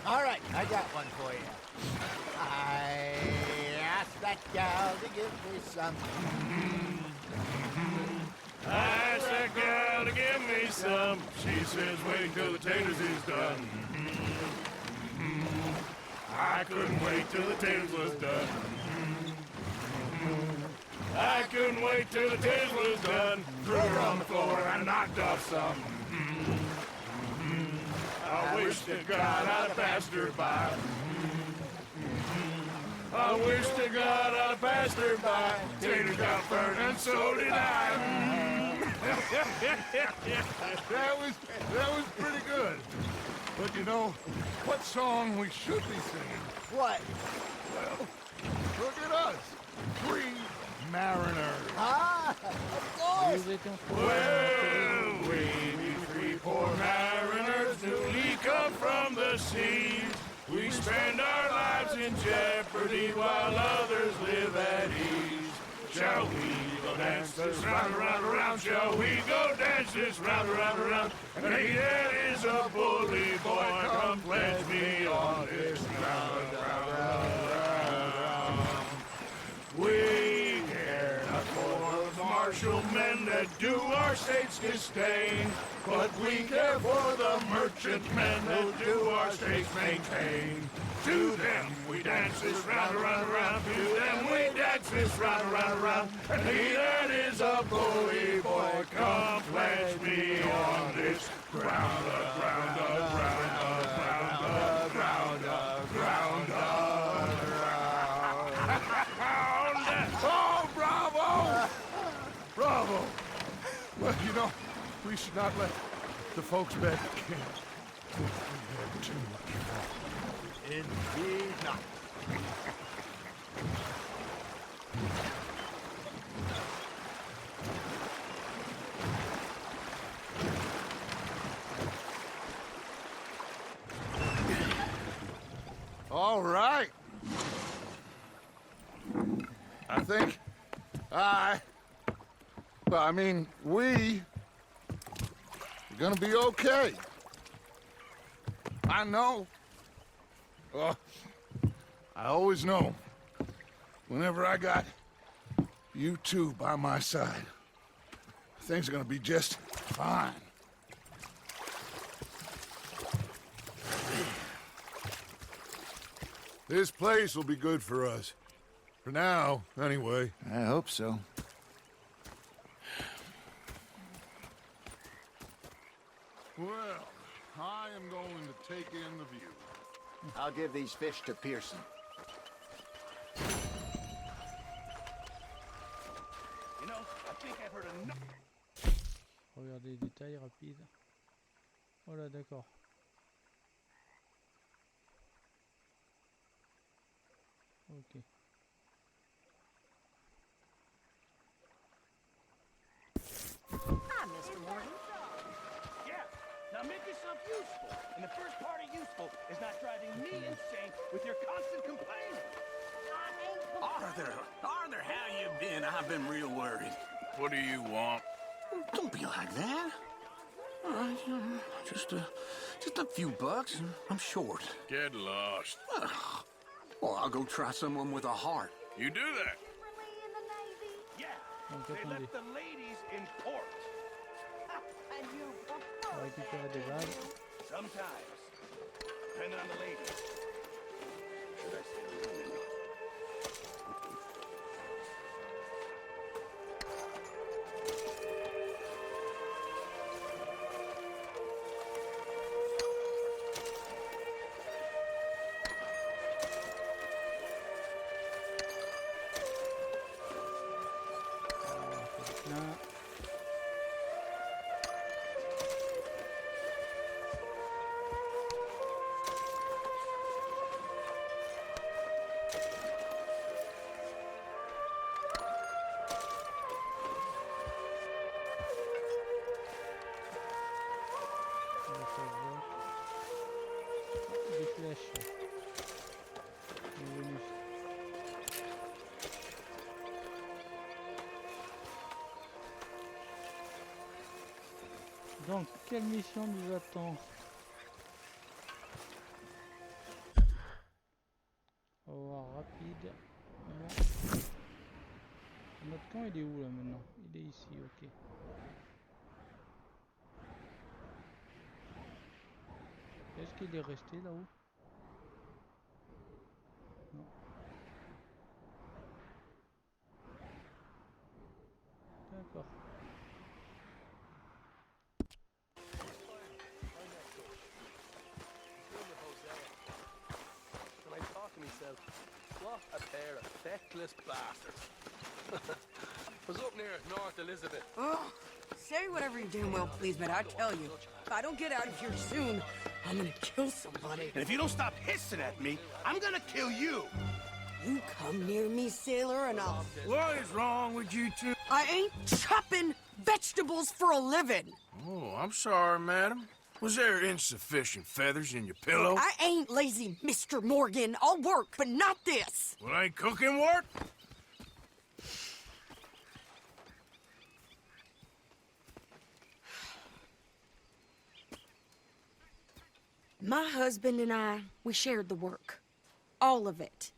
All right, I got one for you. I asked that gal to give me some. I gal to give me some. She says wait till the taters is done. I couldn't wait till the taters was done. I couldn't wait till the taters was done. Threw her on the floor and knocked off some. I wish to God I'd have passed her by. I wish to God I'd have passed her by. Taters got burned and so did I. that was pretty good. But you know, what song we should be singing? What? Well, look at us. 3 mariners. Ah, of course. Well, we be 3 poor mariners newly come from the seas. We spend our lives in jeopardy while others live at ease. Shall we go dance this round, around, around? Shall we go dance this round, around, around? And he that is a bully boy, come pledge me on this round, round, round, round. We care not for the martial men that do our states disdain, but we care for the merchant men that do our states maintain. To them we dance this round, around, around. To them we dance this round, around, around. And he that is a bully boy, come pledge me on this ground, ground, ground, ground, ground, ground, ground, ground. Oh, bravo! Bravo! Well, you know, we should not let the folks back at camp think we had too much fun. Indeed not. All right. I think we're gonna be okay. I know. I always know. Whenever I got you two by my side, things are gonna be just fine. This place will be good for us. For now, anyway. I hope so. Well, I am going to take in the view. I'll give these fish to Pearson. You know, I think I've heard enough. Regardez les détails rapides. Voilà, d'accord. Ok. Hi, Mr. Morgan. Yeah, now make yourself useful. And the first part of useful is not driving me insane with your constant complaining. Arthur, how you been? I've been real worried. What do you want? Don't be like that. All right, just a few bucks, and I'm short. Get lost. Well, I'll go try someone with a heart. You do that. Yeah, Donc they attendez. left the ladies in port. And you On va récupérer des balles. Sometimes, depending on the ladies. Should I say the women? Plein. Des flèches. Bienvenue. Donc, quelle mission nous attend? On va voir rapide. Voilà. Notre camp il est où là maintenant? Il est ici, ok. Est-ce qu'il est resté là-haut? Non. D'accord. And I thought to myself, what a pair of feckless bastards. Was up near North Elizabeth. Oh, say whatever you damn well please, but I tell you, if I don't get out of here soon, I'm gonna kill somebody. And if you don't stop hissing at me, I'm gonna kill you. You come near me, sailor, and I'll... What is wrong with you two? I ain't chopping vegetables for a living. Oh, I'm sorry, madam. Was there insufficient feathers in your pillow? I ain't lazy, Mr. Morgan. I'll work, but not this. Well, ain't cooking work? My husband and I, we shared the work. All of it.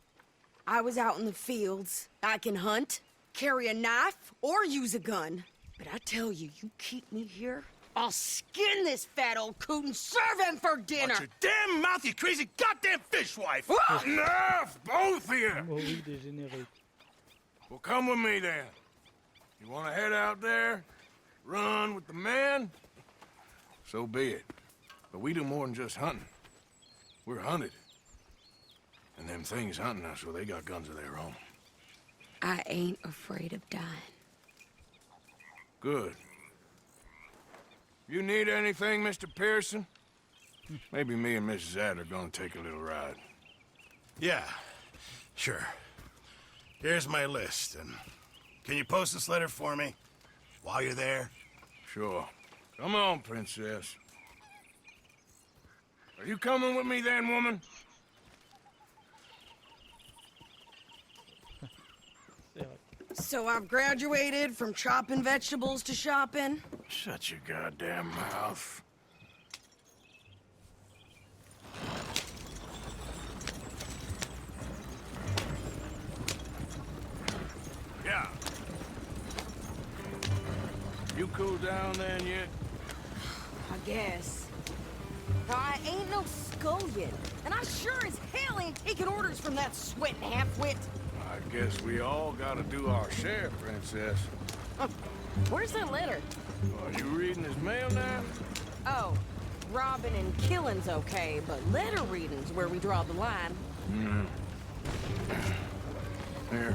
I was out in the fields. I can hunt, carry a knife, or use a gun. But I tell you, you keep me here, I'll skin this fat old coot and serve him for dinner. Watch your damn mouth, you crazy goddamn fishwife! Enough, both of you! Oui, dégénéré. Well, come with me then. You want to head out there, run with the men? So be it. But we do more than just hunting. We're hunted. And them things hunting us, well, they got guns of their own. I ain't afraid of dying. Good. You need anything, Mr. Pearson? Maybe me and Mrs. Ad are gonna take a little ride. Yeah, sure. Here's my list, and can you post this letter for me while you're there? Sure. Come on, Princess. Are you coming with me then, woman? So I've graduated from chopping vegetables to shopping? Shut your goddamn mouth. Yeah. You cool down then yet? I guess. I ain't no scullion, and I sure as hell ain't taking orders from that sweating half-wit. I guess we all gotta do our share, Princess. Where's that letter? Are you reading his mail now? Oh, robbing and killing's okay, but letter reading's where we draw the line. Here.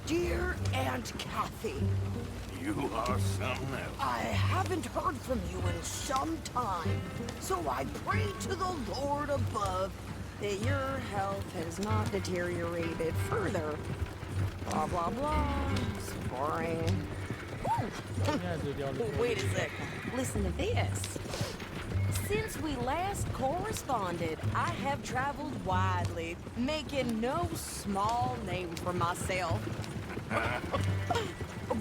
Dear Aunt Kathy. You are something else. I haven't heard from you in some time, so I pray to the Lord above that your health has not deteriorated further. Blah, blah, blah. It's boring. Wait a sec. Listen to this. Since we last corresponded, I have traveled widely, making no small name for myself.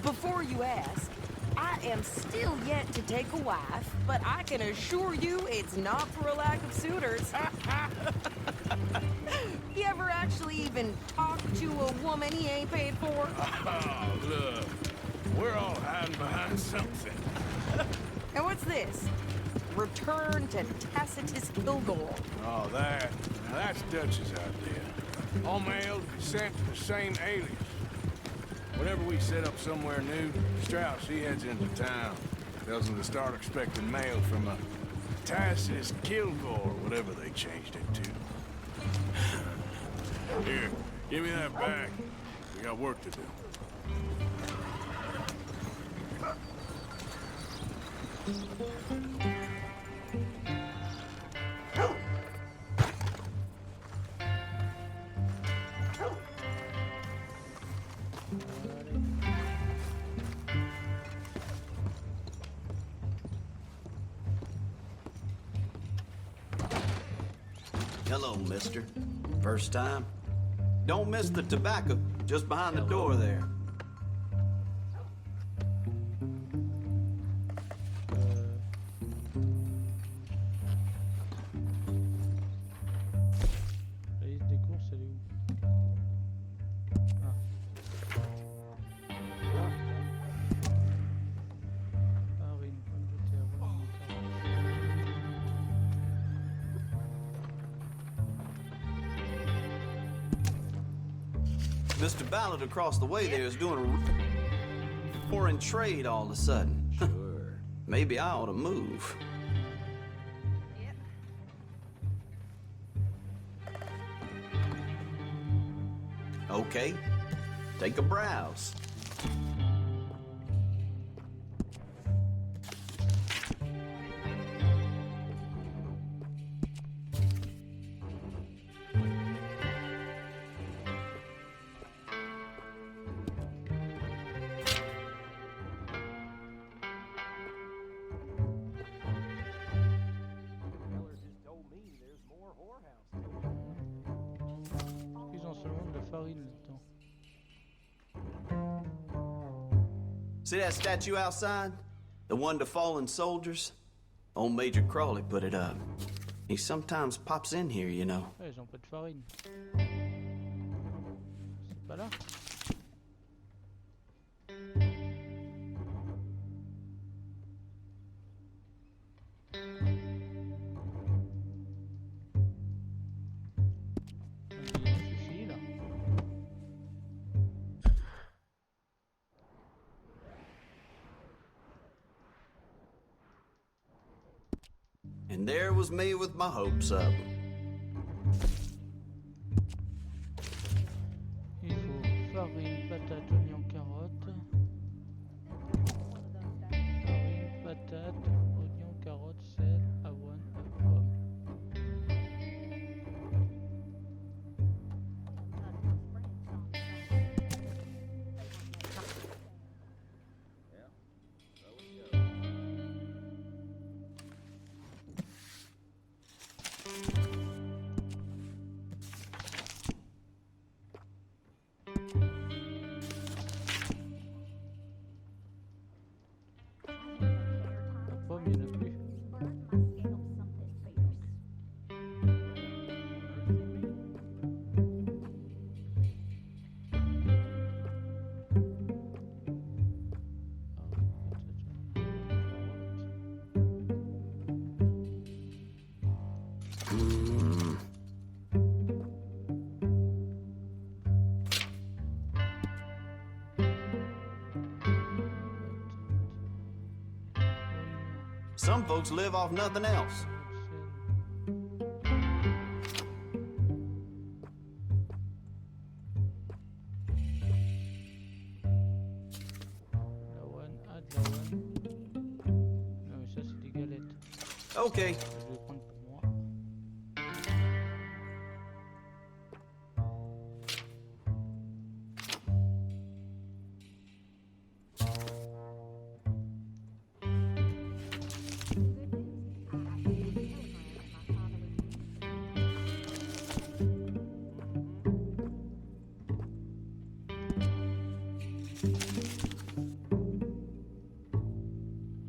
Before you ask, I am still yet to take a wife, but I can assure you it's not for a lack of suitors. You ever actually even talk to a woman he ain't paid for? Oh, look. We're all hiding behind something. And what's this? Return to Tacitus Kilgore. Oh, that's Dutch's idea. All mail to be sent to the same alias. Whenever we set up somewhere new, Strauss, he heads into town. Tells them to start expecting mail from a Tacitus Kilgore, whatever they changed it to. Here, give me that bag. We got work to do. Hello, mister. First time? Don't miss the tobacco, just behind the door there. La liste des courses, elle est où? Farine, pommes de terre, voilà, Mr. Ballard across the way there is doing a foreign trade all of a sudden. Sure. Maybe I ought to move. Okay, take a browse. Ils ont seulement de la farine là-dedans. See that statue outside? The one to fallen soldiers? Old Major Crawley put it up. He sometimes pops in here, you know. Ouais, ils ont pas de farine. C'est pas là. Ici, là. And there was me with my hopes up. Il faut farine, patate, oignon, carotte. Farine, patate, oignon, carotte, sel, avoine, pomme. La pomme, il n'y en a plus. Some folks live off nothing else. L'avoine, ah, de l'avoine. Non, mais ça, c'est des galettes. Okay. Je vais prendre pour moi.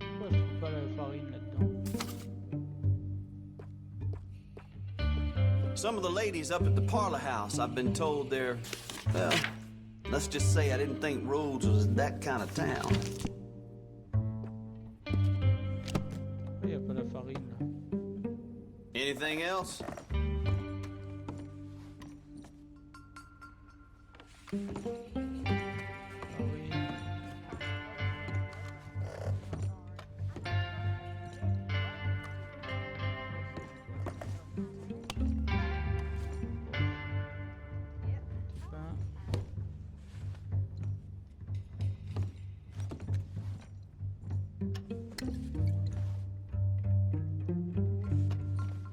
Pourquoi je trouve pas la farine là-dedans? Some of the ladies up at the parlor house, I've been told they're, well, let's just say I didn't think Rhodes was that kind of town. Il n'y a pas la farine là. Anything else? Farine.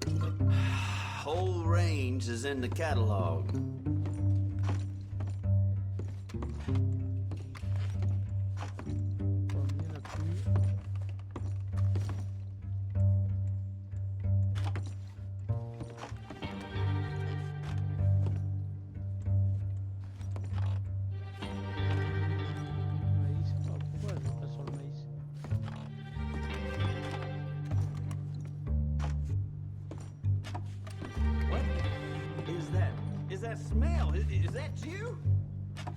Petit pain. Whole range is in the catalog. Pomme, il n'y en a plus. Maïs, oh, pourquoi je vais pas sur le maïs? What is that? Is that smell? Is that you? Comme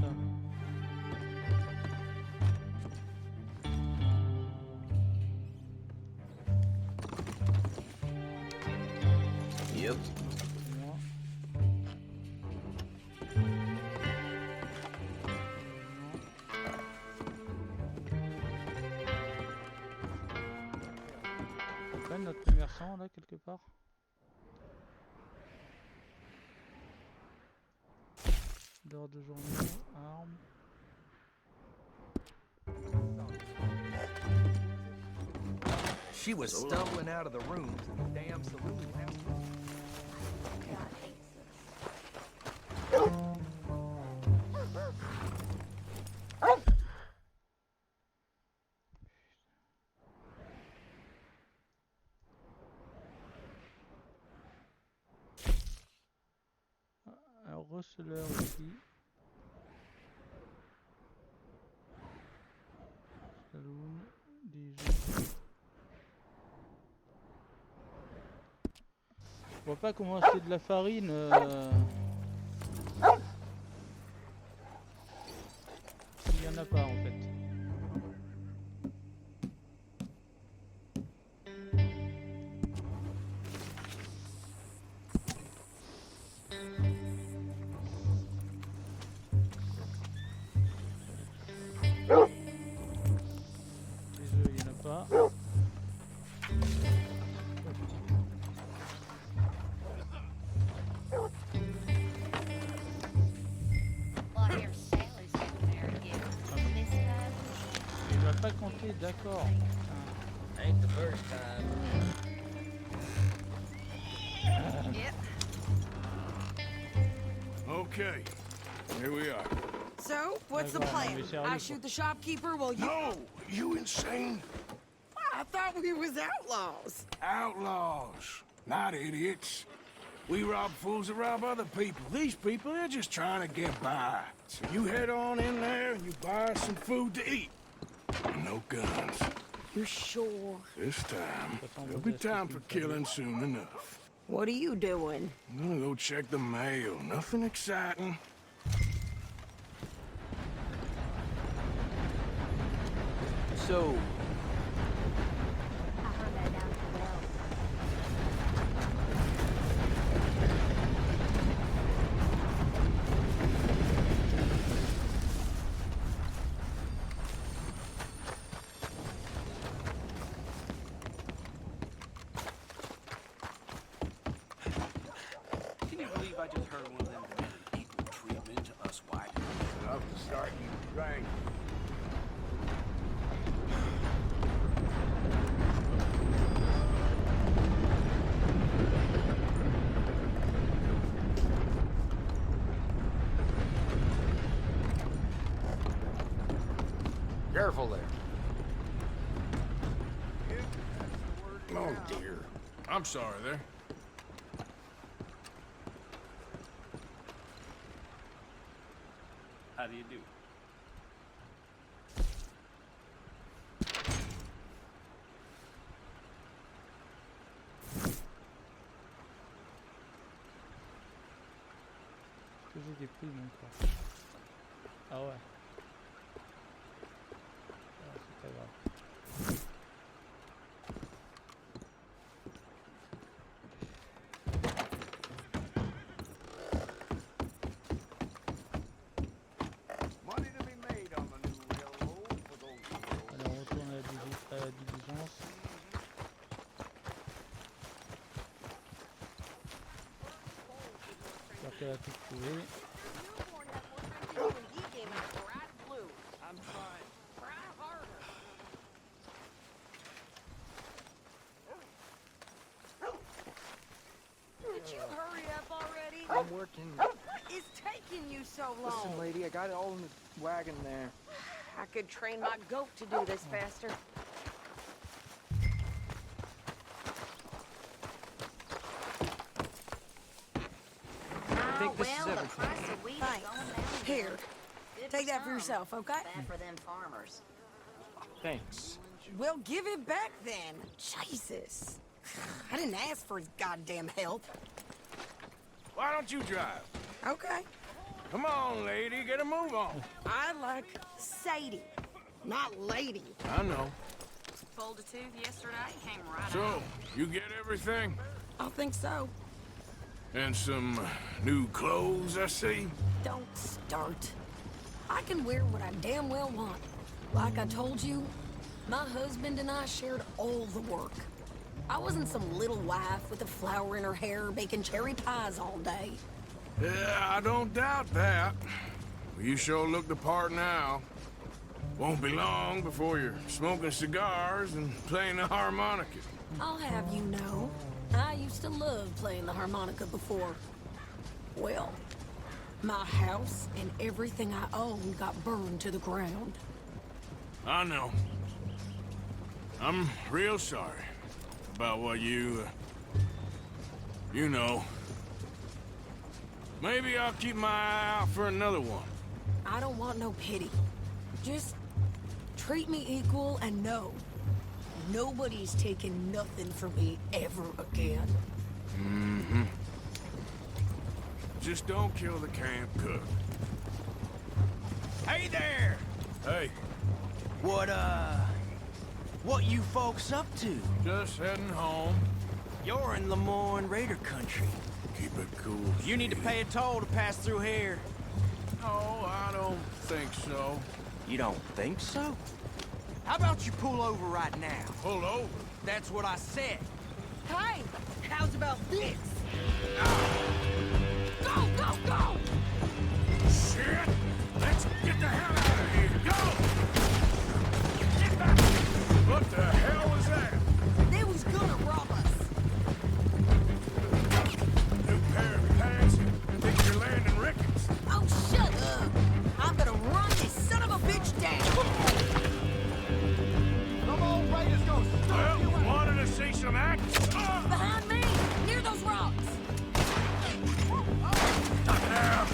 ça. Yep. Moi. Pas notre commerçant là quelque part. Dehors de journée, armes. She was stumbling out of the room to the damn saloon. Un receleur ici. Saloon, déjà. Je vois pas comment c'est de la farine. Il y en a pas en fait. Les œufs, il y en a pas. Il va pas compter, d'accord. Ain't the first time. Okay, here we are. So, what's the plan? I shoot the shopkeeper while you... No! You insane? I thought we was outlaws. Outlaws, not idiots. We rob fools that rob other people. These people, they're just trying to get by. So you head on in there and you buy us some food to eat. No guns. You're sure? This time, there'll be time for killing soon enough. What are you doing? I'm gonna go check the mail. Nothing exciting. So, can you believe I just heard one of them demanded equal treatment to us white? Enough to start you right. Careful there. Oh dear. I'm sorry there. How do you do? Est-ce que j'ai des plumes encore? Ah ouais. Ah, c'est pas grave. Money to be made on the new railroad for those people. Alors on retourne à la diligence. J'espère qu'elle a tout trouvé. I'm trying. Did you hurry up already? I'm working. What is taking you so long? Listen, lady, I got it all in the wagon there. I could train my goat to do this faster. I think this is everything. Thanks. Here, take that for yourself, okay? Bad for them farmers. Thanks. Well, give it back then. Jesus. I didn't ask for his goddamn help. Why don't you drive? Okay. Come on, lady, get a move on. I like Sadie, not lady. I know. Pulled a tooth yesterday, came right out. So, you get everything? I think so. And some new clothes, I see? Don't start. I can wear what I damn well want. Like I told you, my husband and I shared all the work. I wasn't some little wife with a flower in her hair baking cherry pies all day. Yeah, I don't doubt that. You sure look the part now. Won't be long before you're smoking cigars and playing the harmonica. I'll have you know, I used to love playing the harmonica before. Well, my house and everything I owned got burned to the ground. I know. I'm real sorry about what you know. Maybe I'll keep my eye out for another one. I don't want no pity. Just treat me equal and know nobody's taking nothing from me ever again. Mm-hmm. Just don't kill the camp cook. Hey there! Hey. What you folks up to? Just heading home. You're in Lemoyne Raider country. Keep it cool. You need to pay a toll to pass through here. No, I don't think so. You don't think so? How about you pull over right now? Pull over? That's what I said. Hey, how's about this? Go, go, go! Shit! Let's get the hell out of here! Go! Get back! What the hell was that? They was gonna rob us. New pair of pants? Think you're landing Ricketts? Oh, shut up! I'm gonna run this son of a bitch down! Come on, Raiders, go! Well, wanted to see some action? Behind me! Near those rocks! Now.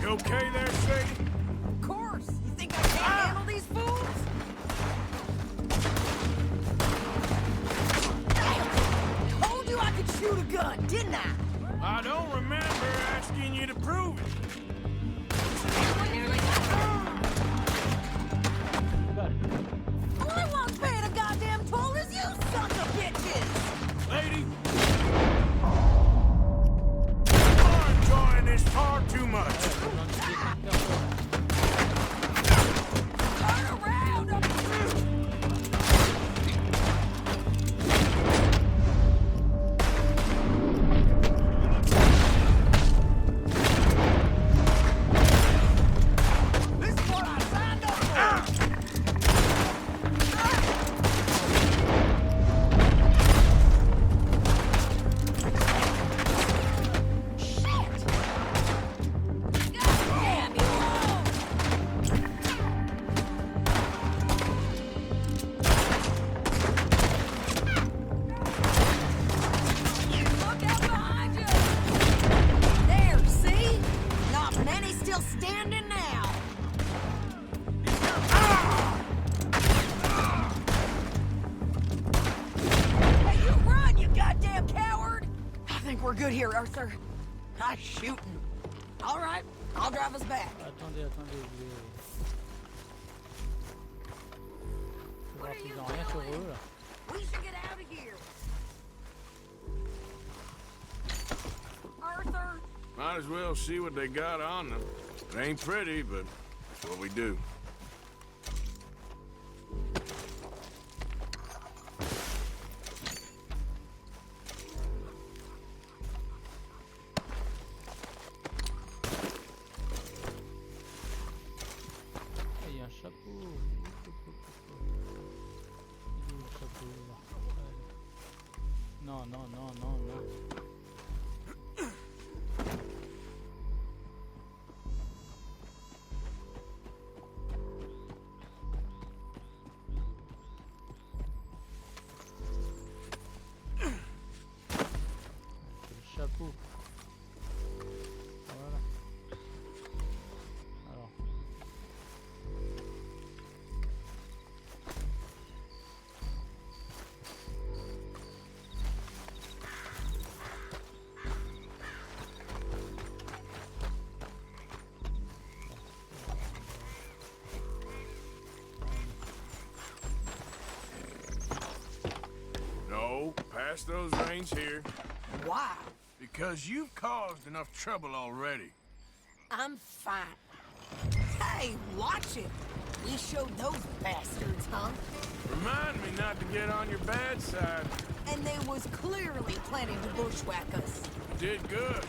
You okay there, Sadie? Of course! You think I can't handle these fools? Damn! Told you I could shoot a gun, didn't I? I don't remember asking you to prove it. We nearly got All I want's paying a goddamn toll is you sons of bitches! Lady! You're enjoying this far too much. Turn around! This is what I signed up for! Shit! Goddamn you all! Look out behind you! There, see? Not many still standing now. Hey, you run, you goddamn coward! I think we're good here, Arthur. I'm shooting. All right, I'll drive us back. Attendez, attendez, je vais... voir s'ils ont rien sur eux là. We should get out of here. Arthur! Might as well see what they got on them. It ain't pretty, but it's what we do. Ah, il y a un chapeau. Il est où le chapeau là? Non, non, non, non, non. C'est le chapeau. Voilà. Alors. No, pass those reins here. Why? Because you've caused enough trouble already. I'm fine. Hey, watch it. We showed those bastards, huh? Remind me not to get on your bad side. And they was clearly planning to bushwhack us. Did good.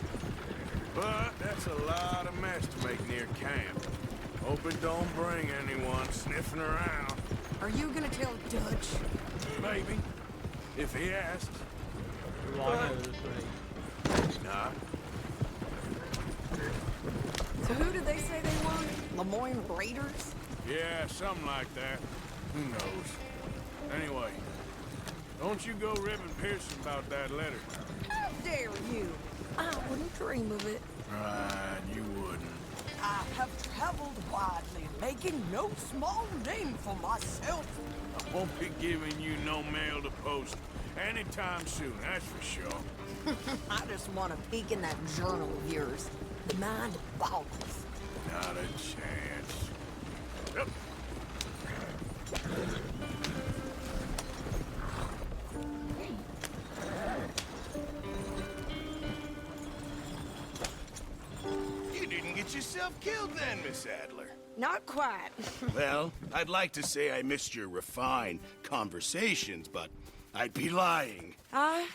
But that's a lot of mess to make near camp. Hope it don't bring anyone sniffing around. Are you gonna tell Dutch? Maybe. If he asks. Not. So who did they say they were? Lemoyne Raiders? Yeah, something like that. Who knows? Anyway, don't you go ribbing Pearson about that letter. How dare you? I wouldn't dream of it. Right, you wouldn't. I have traveled widely, making no small name for myself. I won't be giving you no mail to post anytime soon, that's for sure. I just want to peek in that journal of yours. The mind boggles. Not a chance. Yep. You didn't get yourself killed then, Miss Adler. Not quite. Well, I'd like to say I missed your refined conversations, but I'd be lying. I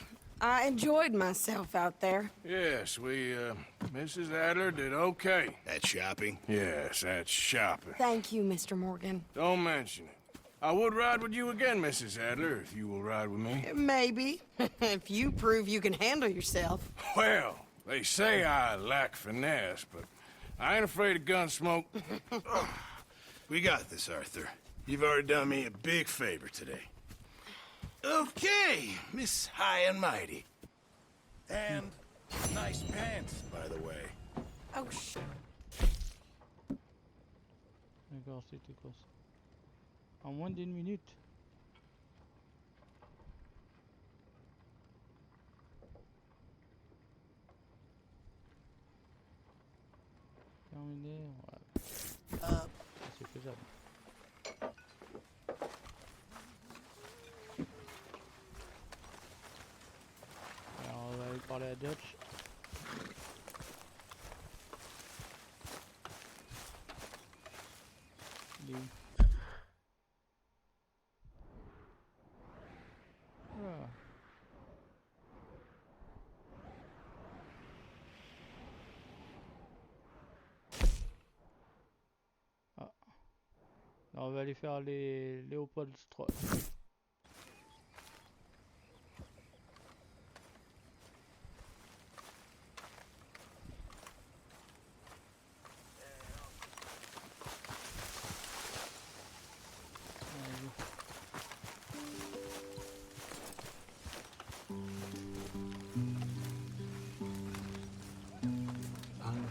enjoyed myself out there. Yes, Mrs. Adler did okay. At shopping? Yes, that's shopping. Thank you, Mr. Morgan. Don't mention it. I would ride with you again, Mrs. Adler, if you will ride with me. Maybe. If you prove you can handle yourself. Well, they say I lack finesse, but I ain't afraid of gun smoke. We got this, Arthur. You've already done me a big favor today. Okay, Miss High and Mighty. And nice pants, by the way. Oh, shit. D'accord, c'était quoi ça? En moins d'une minute. Terminé, voilà. C'est faisable. Alors on va aller parler à Dutch. Il est où? Ah. Ah. Là, on va aller faire les Léopold 3.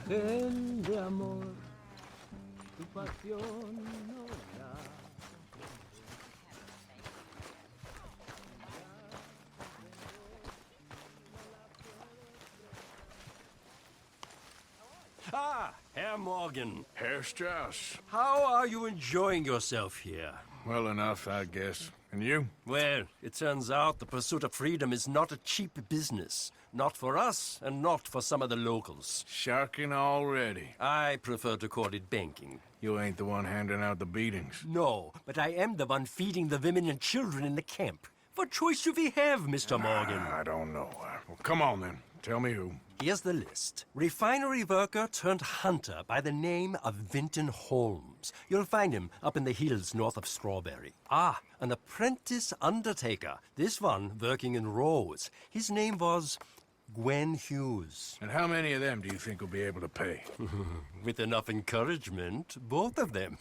Ángel de amor, tu pasión no la... Ah, Herr Morgan. Herr Strauss. How are you enjoying yourself here? Well enough, I guess. And you? Well, it turns out the pursuit of freedom is not a cheap business. Not for us, and not for some of the locals. Sharking already. I prefer to call it banking. You ain't the one handing out the beatings. No, but I am the one feeding the women and children in the camp. What choice do we have, Mr. Morgan? I don't know. Well, come on then. Tell me who. Here's the list. Refinery worker turned hunter by the name of Vinton Holmes. You'll find him up in the hills north of Strawberry. Ah, an apprentice undertaker. This one working in rows. His name was Gwen Hughes. And how many of them do you think will be able to pay? With enough encouragement, both of them.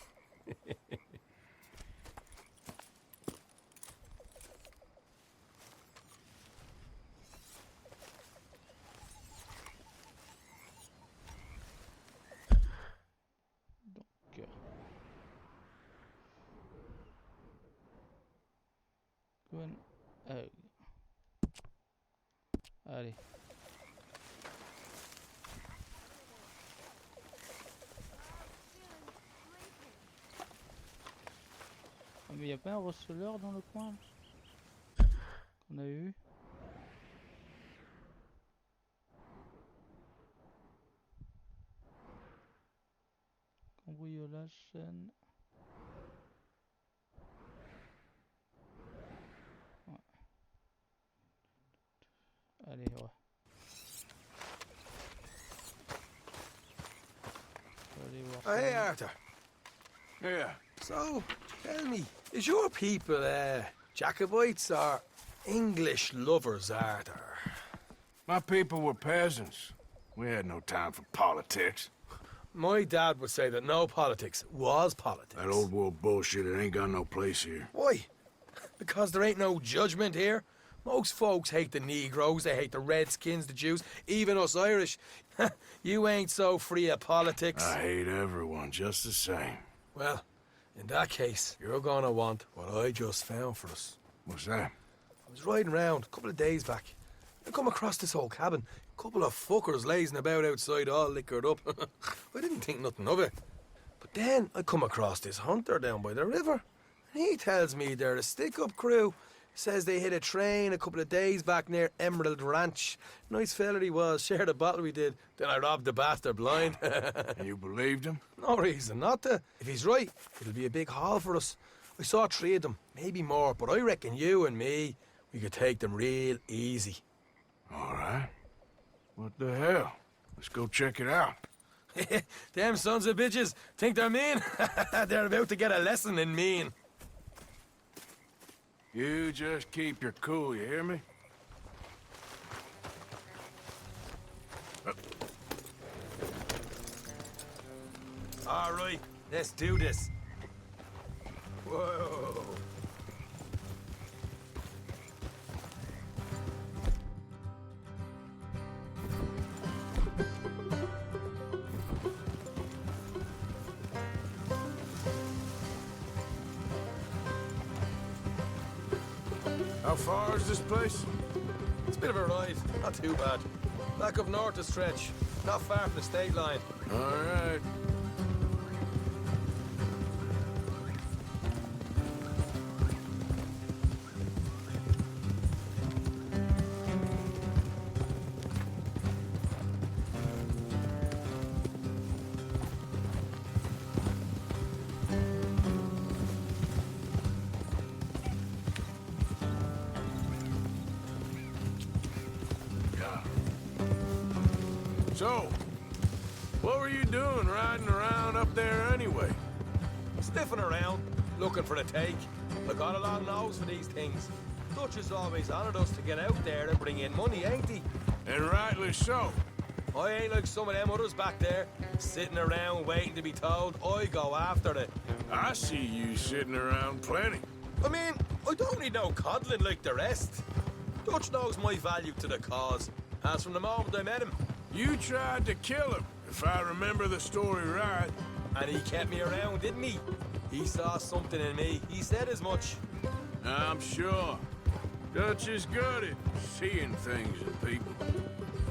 Allez. Ah, mais y a pas un receleur dans le coin qu'on a eu? brouille la chaîne. Ouais. Allez, ouais. Allez voir. Hey, Arthur. Yeah. So, tell me, is your people, Jacobites or English lovers, Arthur? My people were peasants. We had no time for politics. My dad would say that no politics was politics. That old world bullshit, it ain't got no place here. Why? Because there ain't no judgment here? Most folks hate the Negroes, they hate the Redskins, the Jews, even us Irish. You ain't so free of politics. I hate everyone just the same. Well, in that case, you're gonna want what I just found for us. What's that? I was riding around a couple of days back. I come across this old cabin. A couple of fuckers lazing about outside all liquored up. I didn't think nothing of it. But then I come across this hunter down by the river. And he tells me they're a stick-up crew. Says they hit a train a couple of days back near Emerald Ranch. Nice fella he was, shared a bottle we did. Then I robbed the bastard blind. And you believed him? No reason not to. If he's right, it'll be a big haul for us. I saw 3 of them, maybe more, but I reckon you and me, we could take them real easy. All right. What the hell? Let's go check it out. Them sons of bitches think they're mean. They're about to get a lesson in mean. You just keep your cool, you hear me? All right, let's do this. Whoa. How far is this place? It's a bit of a ride, not too bad. Back up north a stretch, not far from the state line. All right. So, what were you doing riding around up there anyway? Sniffing around, looking for a take. I got a long nose for these things. Dutch has always honoured us to get out there and bring in money, ain't he? And rightly so. I ain't like some of them others back there, sitting around waiting to be told. I go after it. I see you sitting around plenty. I mean, I don't need no coddling like the rest. Dutch knows my value to the cause, as from the moment I met him. You tried to kill him, if I remember the story right. And he kept me around, didn't he? He saw something in me. He said as much. I'm sure. Dutch is good at seeing things in people.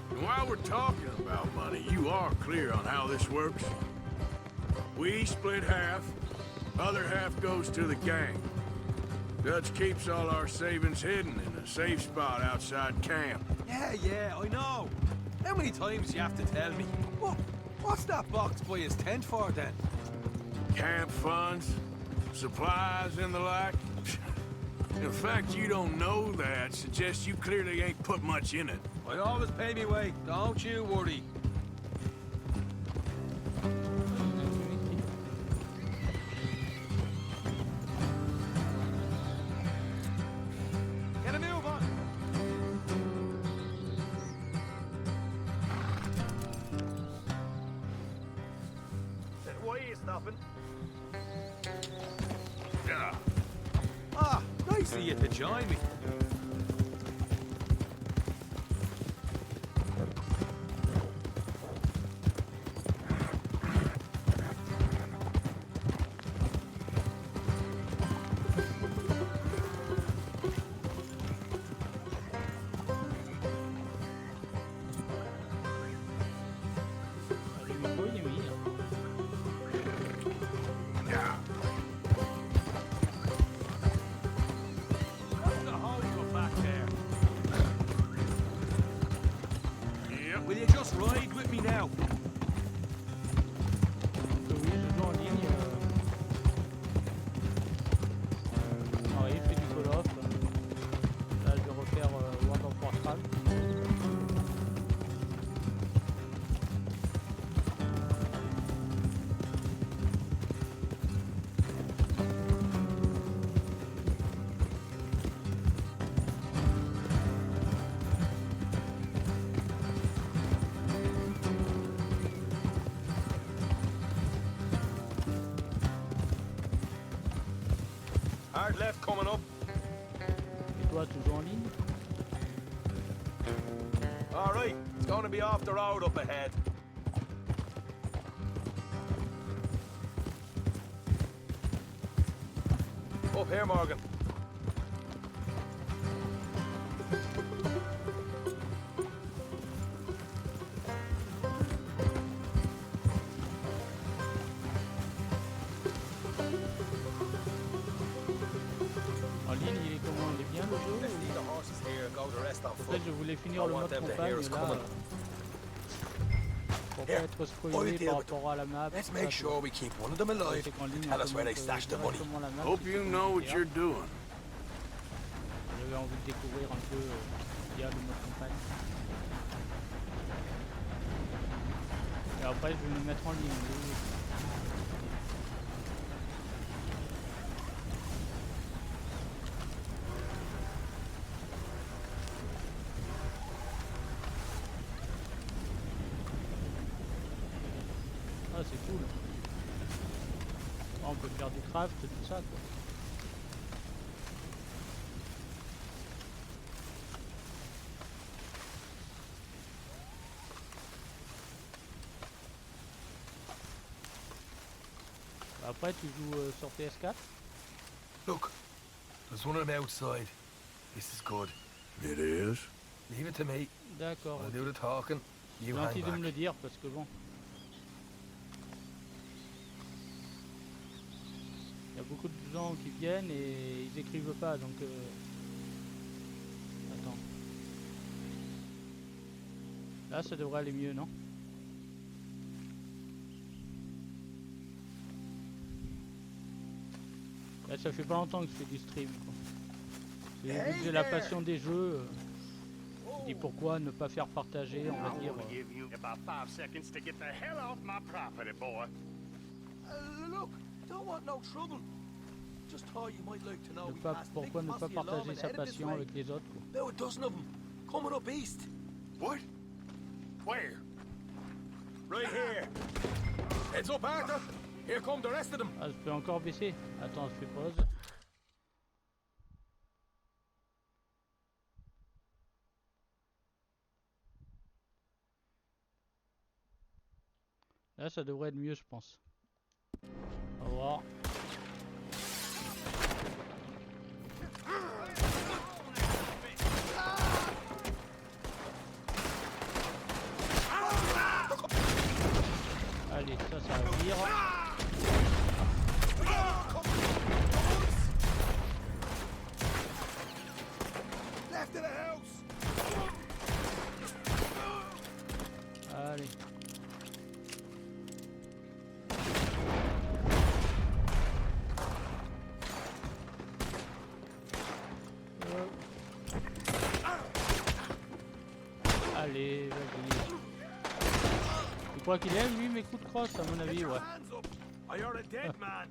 And while we're talking about money, you are clear on how this works? We split half, other half goes to the gang. Dutch keeps all our savings hidden in a safe spot outside camp. Yeah, I know. How many times do you have to tell me? What's that box by his tent for, then? Camp funds, supplies, and the like. The fact you don't know that suggests you clearly ain't put much in it. I always pay me way, don't you worry. Get a move on. Why are you stopping? Yeah. Ah, nice of you to join me. Will you just ride with me now? Oui, je dois en hard left coming up. Et toi, toujours en ligne? All right, it's going to be off the road up ahead. Up here, Morgan. En ligne, il est comment? Il est bien le jeu? Let's leave the horses here and go the rest on En foot. fait, je voulais finir I le want mode them to campagne hear us là, coming. pour pas Here, être I'll spoilé deal par with it. rapport à la map. Let's tout make ça, sure we keep one of them alive. c'est qu'en ligne, Tell on us te where they montre stashed the money. directement la map, Hope si you c'est know what etc. you're doing. J'avais envie de découvrir un peu via le mode campagne. Et après, je vais me mettre en ligne. Ah, c'est cool. Ah, on peut faire du craft, tout ça, quoi. Après, tu joues sur PS4? Look, there's one of them outside. This is good. It is? Leave it to me. D'accord. I'll do the talking. You hang Gentil de back. me le dire, parce que bon. Il y a beaucoup de gens qui viennent et ils écrivent pas, donc... Attends. Là, ça devrait aller mieux, non? Là, ça fait pas longtemps que je fais du stream, quoi. Vu que j'ai la passion des jeux, je dis pourquoi ne pas faire partager, on va dire... give you about 5 seconds to get the hell off my property, boy. Look, don't want no trouble. Just thought you might like to know Ne we pas, passed a big pourquoi ne pas posse of partager lawmen sa headed this passion way. avec les autres, quoi. About a dozen of them coming up east. What? Where? Right here. Heads up, Arthur. Here come the rest of them. Ah, je peux encore baisser. Attends, je fais pause. Là, ça devrait être mieux, je pense. On va voir. Allez, ça vire. Left of the house. Allez. Allez, vas-y. Tu crois qu'il aime, lui, mes coups de crosse, à mon avis, ouais. Or you're a dead man.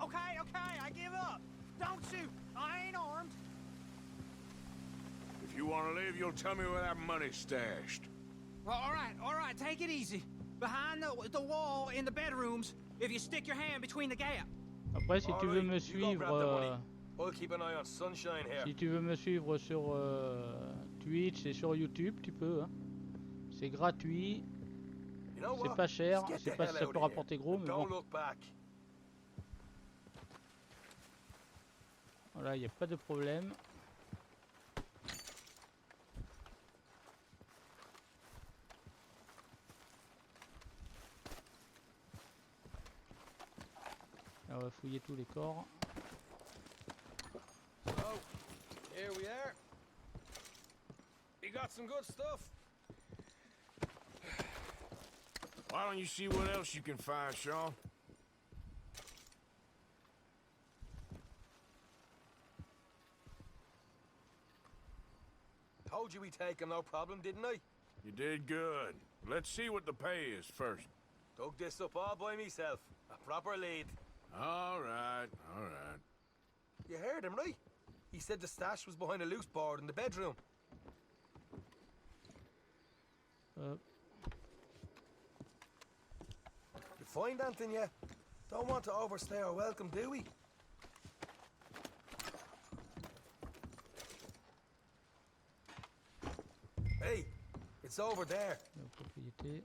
Okay, I give up. Don't shoot. I ain't armed. If you want to leave, you'll tell me where that money's stashed. Well, all right, take it easy. Behind the wall in the bedrooms, if you stick your hand between the gap. Après, si tu veux me suivre, We'll keep an eye on sunshine here. si tu veux me suivre sur Twitch et sur YouTube, tu peux. Hein. C'est gratuit, You know c'est what? pas cher, Let's je get sais the pas hell si ça out peut of rapporter here. gros, And mais don't bon. look back. Voilà, il n'y a pas de problème. Là, on va fouiller tous les corps. So, here we are. You got some good stuff. Why don't you see what else you can find, Sean? Told you we'd take him, no problem, didn't I? You did good. Let's see what the pay is first. Dug this up all by myself. A proper lead. All right, all right. You heard him, right? He said the stash was behind a loose board in the bedroom. You find anything yet? Don't want to overstay our welcome, do we? Hey, it's over there. La propriété.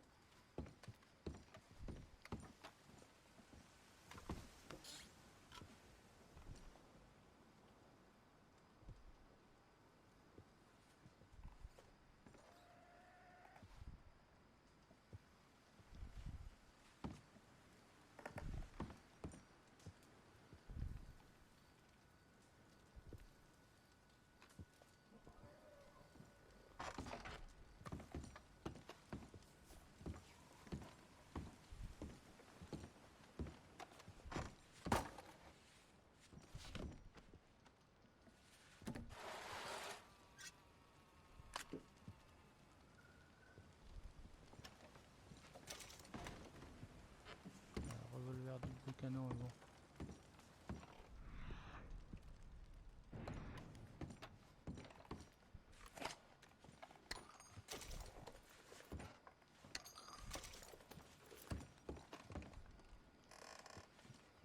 Revolver double canon mais bon.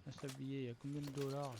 Un sablier, il y a combien de dollars?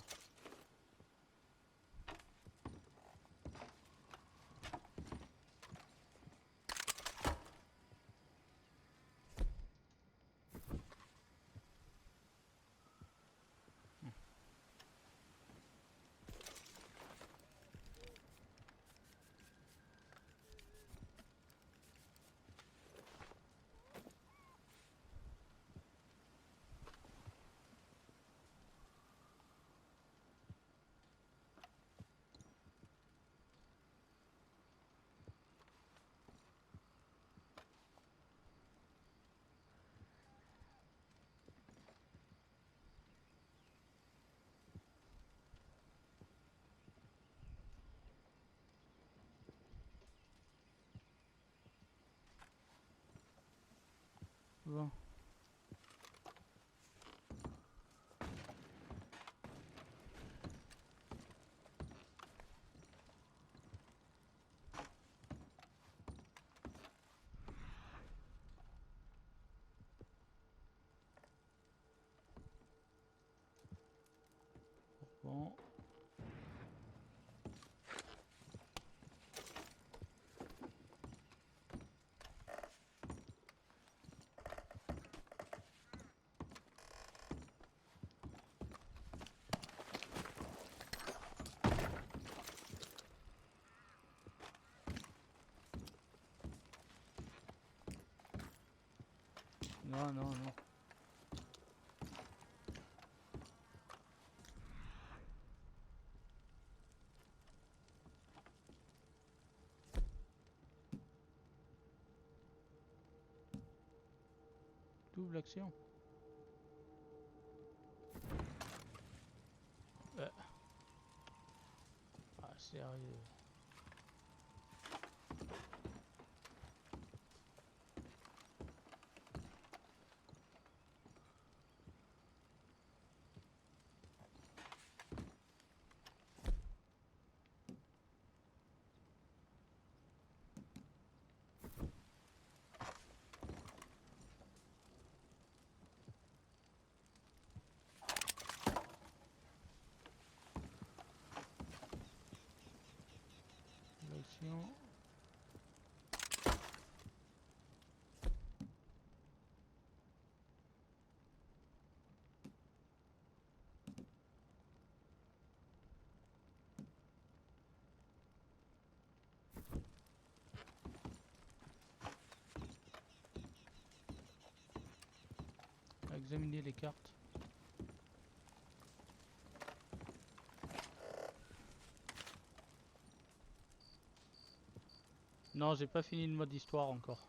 Bon. Bon. Non, non, non. Double action. Ah, sérieux. Action. Examiner les cartes. Non, j'ai pas fini le mode histoire encore.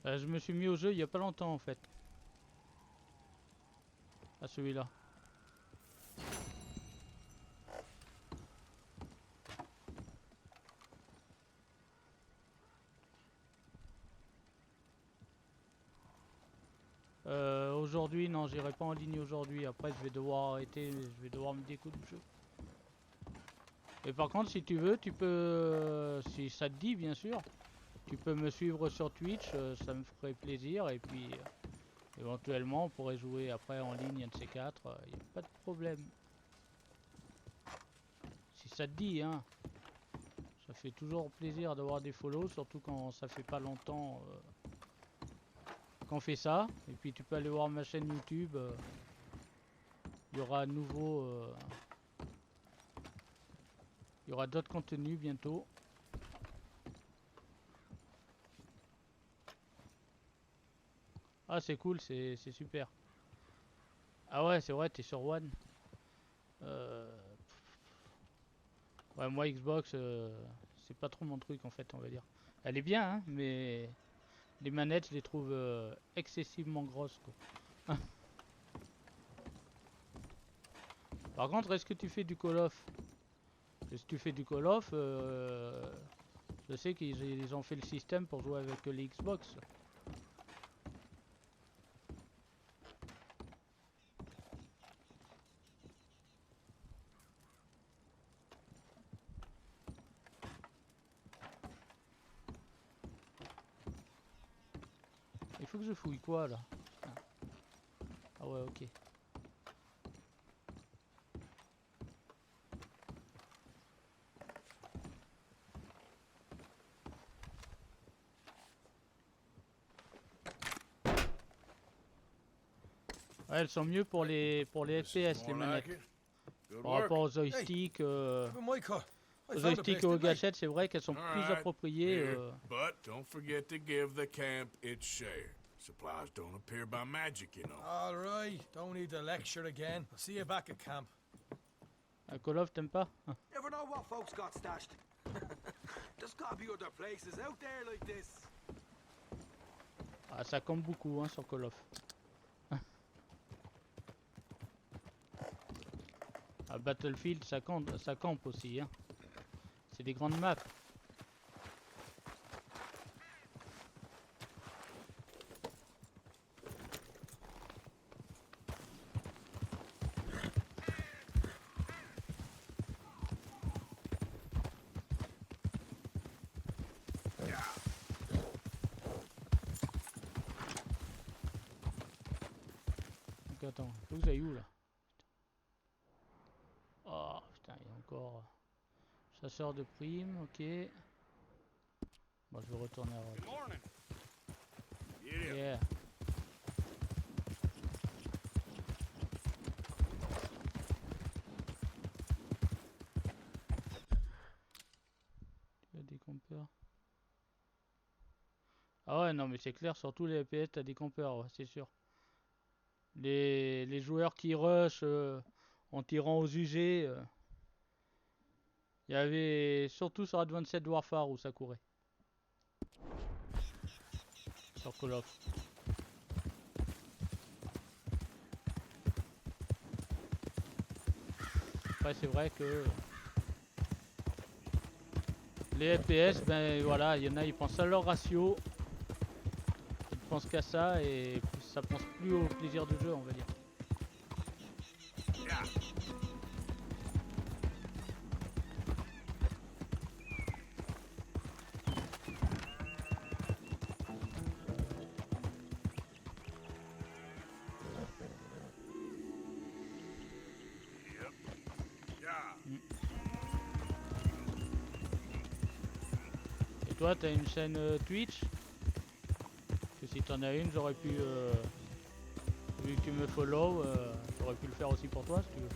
Je me suis mis au jeu il y a pas longtemps en fait. À celui-là. Aujourd'hui, non, j'irai pas en ligne aujourd'hui. Après, je vais devoir arrêter, je vais devoir me découdre le jeu. Et par contre, si tu veux, tu peux, si ça te dit, bien sûr, tu peux me suivre sur Twitch, ça me ferait plaisir. Et puis, Éventuellement, on pourrait jouer après en ligne, un de ces quatre, il n'y a pas de problème. Si ça te dit, hein. Ça fait toujours plaisir d'avoir des follow, surtout quand ça fait pas longtemps qu'on fait ça. Et puis tu peux aller voir ma chaîne YouTube. Il y aura à nouveau... il y aura d'autres contenus bientôt. Ah c'est cool, c'est super. Ah ouais c'est vrai, t'es sur One. Ouais moi Xbox c'est pas trop mon truc en fait on va dire. Elle est bien hein, mais les manettes je les trouve excessivement grosses quoi. Par contre est-ce que tu fais du Call of? Si tu fais du Call of, je sais qu'ils ont fait le système pour jouer avec les Xbox. Il faut que je fouille quoi là? Ah ouais ok. Ouais, elles sont mieux pour les FPS les manettes. Par rapport aux joysticks, aux joysticks et aux gâchettes, c'est vrai qu'elles sont plus appropriées. But don't forget to give the camp its share. Supplies don't appear by magic, you know. All right, don't need to lecture again. I'll see you back at camp. Un Call of, t'aimes pas? Never know what folks got stashed. There's gotta be other places out there like this. Ah, ça compte beaucoup hein, sur Call of. À Battlefield, ça campe aussi. Hein. C'est des grandes maps. Donc attends, faut que j'aille où là? Oh putain, il y a encore chasseur de primes, ok. Bon, je vais retourner à Rock. Yeah. Tu as des compeurs. Ah ouais, non mais c'est clair, sur tous les FPS t'as des compeurs, ouais, c'est sûr. Les joueurs qui rush en tirant aux UG, il y avait surtout sur Advanced Warfare où ça courait. Sur Call of. Après c'est vrai que les FPS, ben voilà, il y en a ils pensent à leur ratio. Ils pensent qu'à ça et ça pense plus au plaisir du jeu on va dire. Et toi, t'as une chaîne Twitch? Parce que si t'en as une, j'aurais pu, vu que tu me follow, j'aurais pu le faire aussi pour toi si tu veux.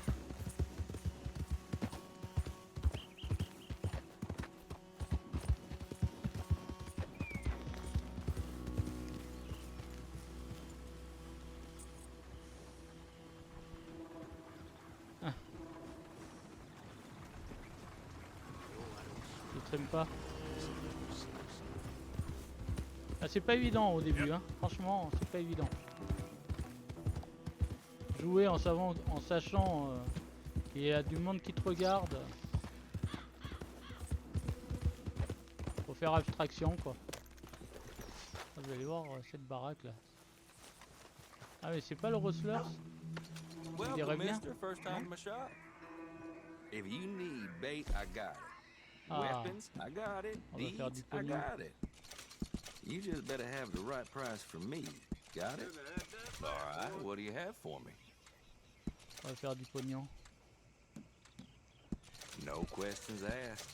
Tu t'aimes pas? Ah, c'est pas évident au début, hein. Franchement, c'est pas évident. Jouer en sachant qu'il y a du monde qui te regarde. Faut faire abstraction, quoi. Ah, je vais aller voir cette baraque là. Ah, mais c'est pas le Rustlers? Je dirais bien. First time to my shop. If you need bait, I got it. Ah. Weapons, I got it. On va faire Deeds, du I pognon. got it. You just better have the right price for me, Got it? All right, what do you have for me? On va faire du pognon. No questions asked.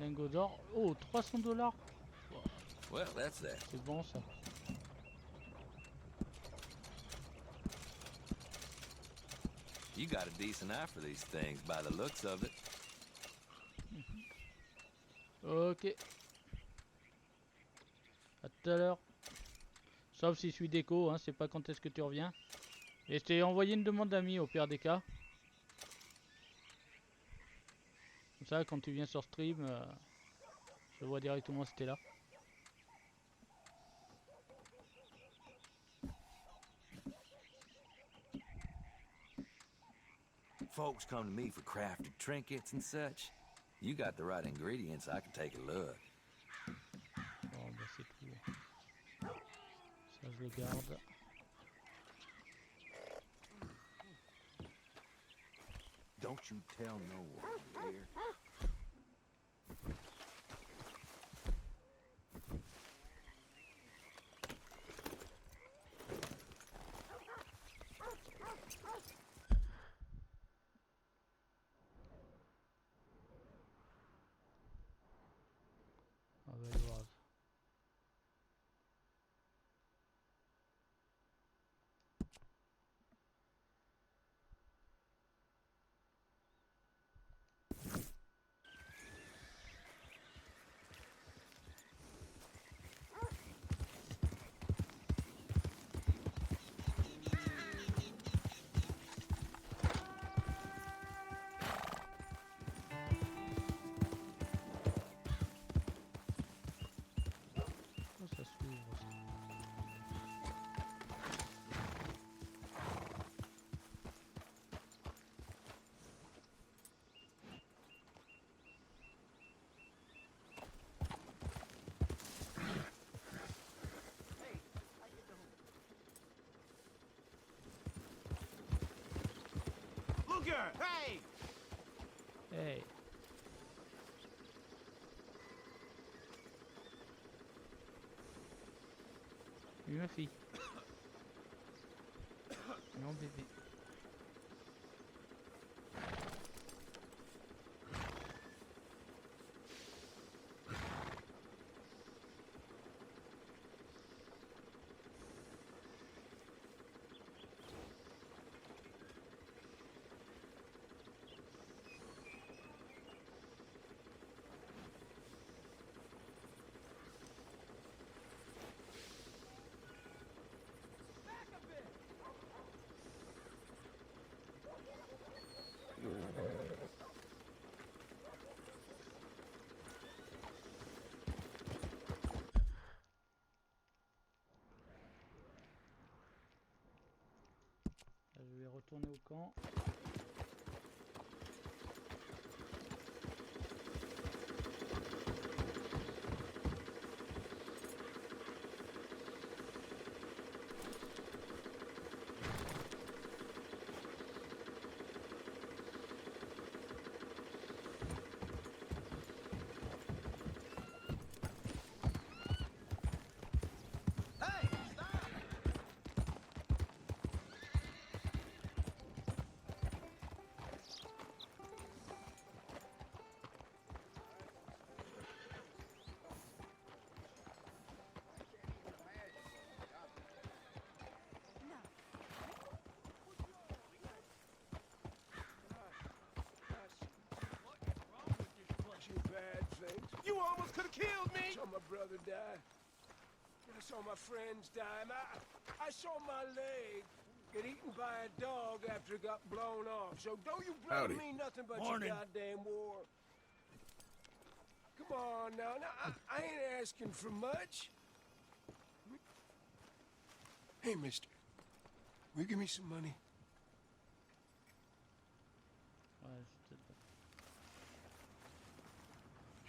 Lingot d'or. Oh, 300 $. Well, that's that. C'est bon ça. You got a decent eye for these things by the looks of it. Ok. À tout à l'heure. Sauf si je suis déco, hein, c'est pas quand est-ce que tu reviens. Et je t'ai envoyé une demande d'amis au pire des cas. Comme ça, quand tu viens sur stream, je vois directement si t'es là. Folks come to me for crafted trinkets and such. You got the right ingredients, I can take a look. Bon, bah c'est tout. Ça, je le garde. Don't you tell no one, dear. On va aller voir. Oh, ça s'ouvre ça. Look her! Hey! Hey. Oui, ma fille. Non, bébé. Là, je vais retourner au camp. Bad things. You almost could have killed me. I saw my brother die. I saw my friends die. And I saw my leg get eaten by a dog after it got blown off. So don't you blame Howdy. me nothing but Morning. your goddamn war. Come on now. I ain't asking for much. Hey, mister. Will you give me some money? Ouais, je te...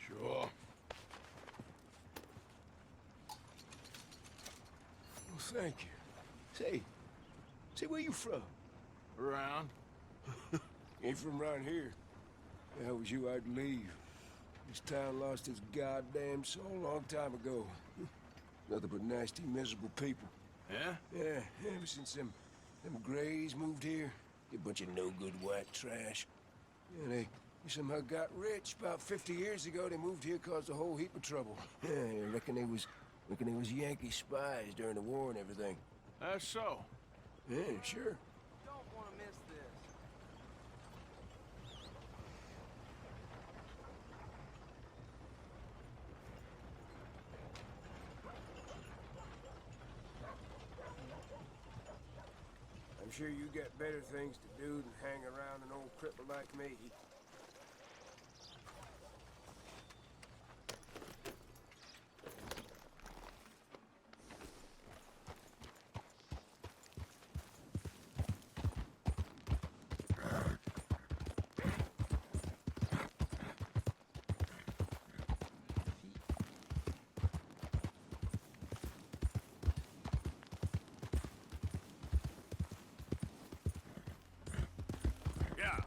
Sure. Well, thank you. Say, where you from? Around. Ain't from around here. If I was you, I'd leave. This town lost its goddamn soul a long time ago. Nothing but nasty, miserable people. Yeah? Yeah, ever since them Greys moved here, a bunch of no-good white trash. Yeah, they somehow got rich. About 50 years ago, they moved here, caused a whole heap of trouble. Yeah, I reckon they was Yankee spies during the war and everything. That's so. Yeah, sure. Don't want to miss this. I'm sure you got better things to do than hang around an old cripple like me. Yeah.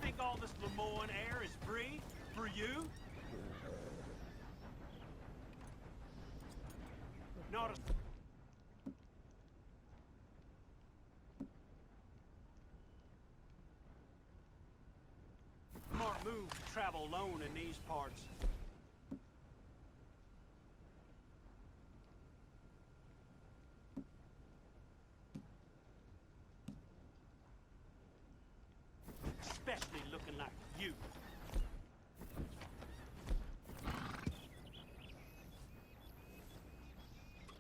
Think all this Lemoyne air is free for you? Not a smart move to travel alone in these parts. Especially looking like you.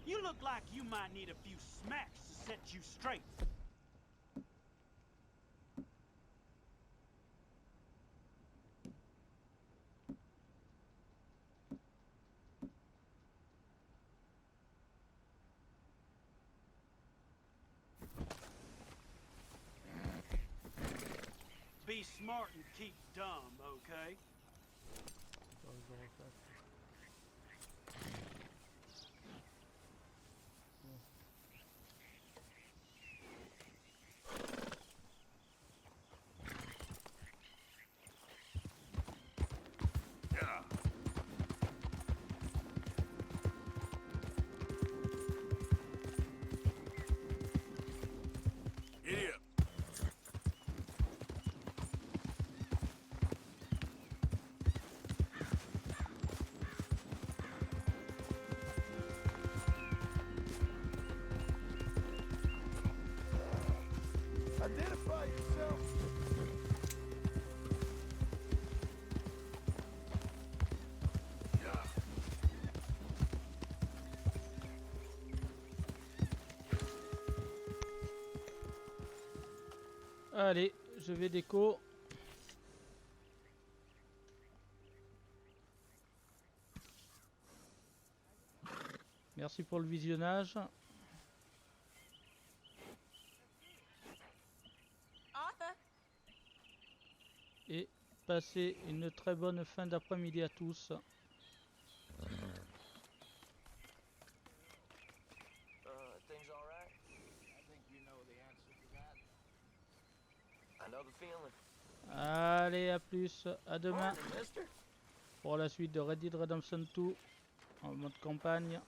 You look like you might need a few smacks to set you straight. Be smart and keep dumb, okay? Yeah. Giddy up. Identify yourself. Allez, je vais déco. Merci pour le visionnage. Arthur? Et passez une très bonne fin d'après-midi à tous. Things all right? I think you know the answer to that. I know the feeling. Allez, à plus, à demain Morning, mister. pour la suite de Red Dead Redemption 2 en mode campagne.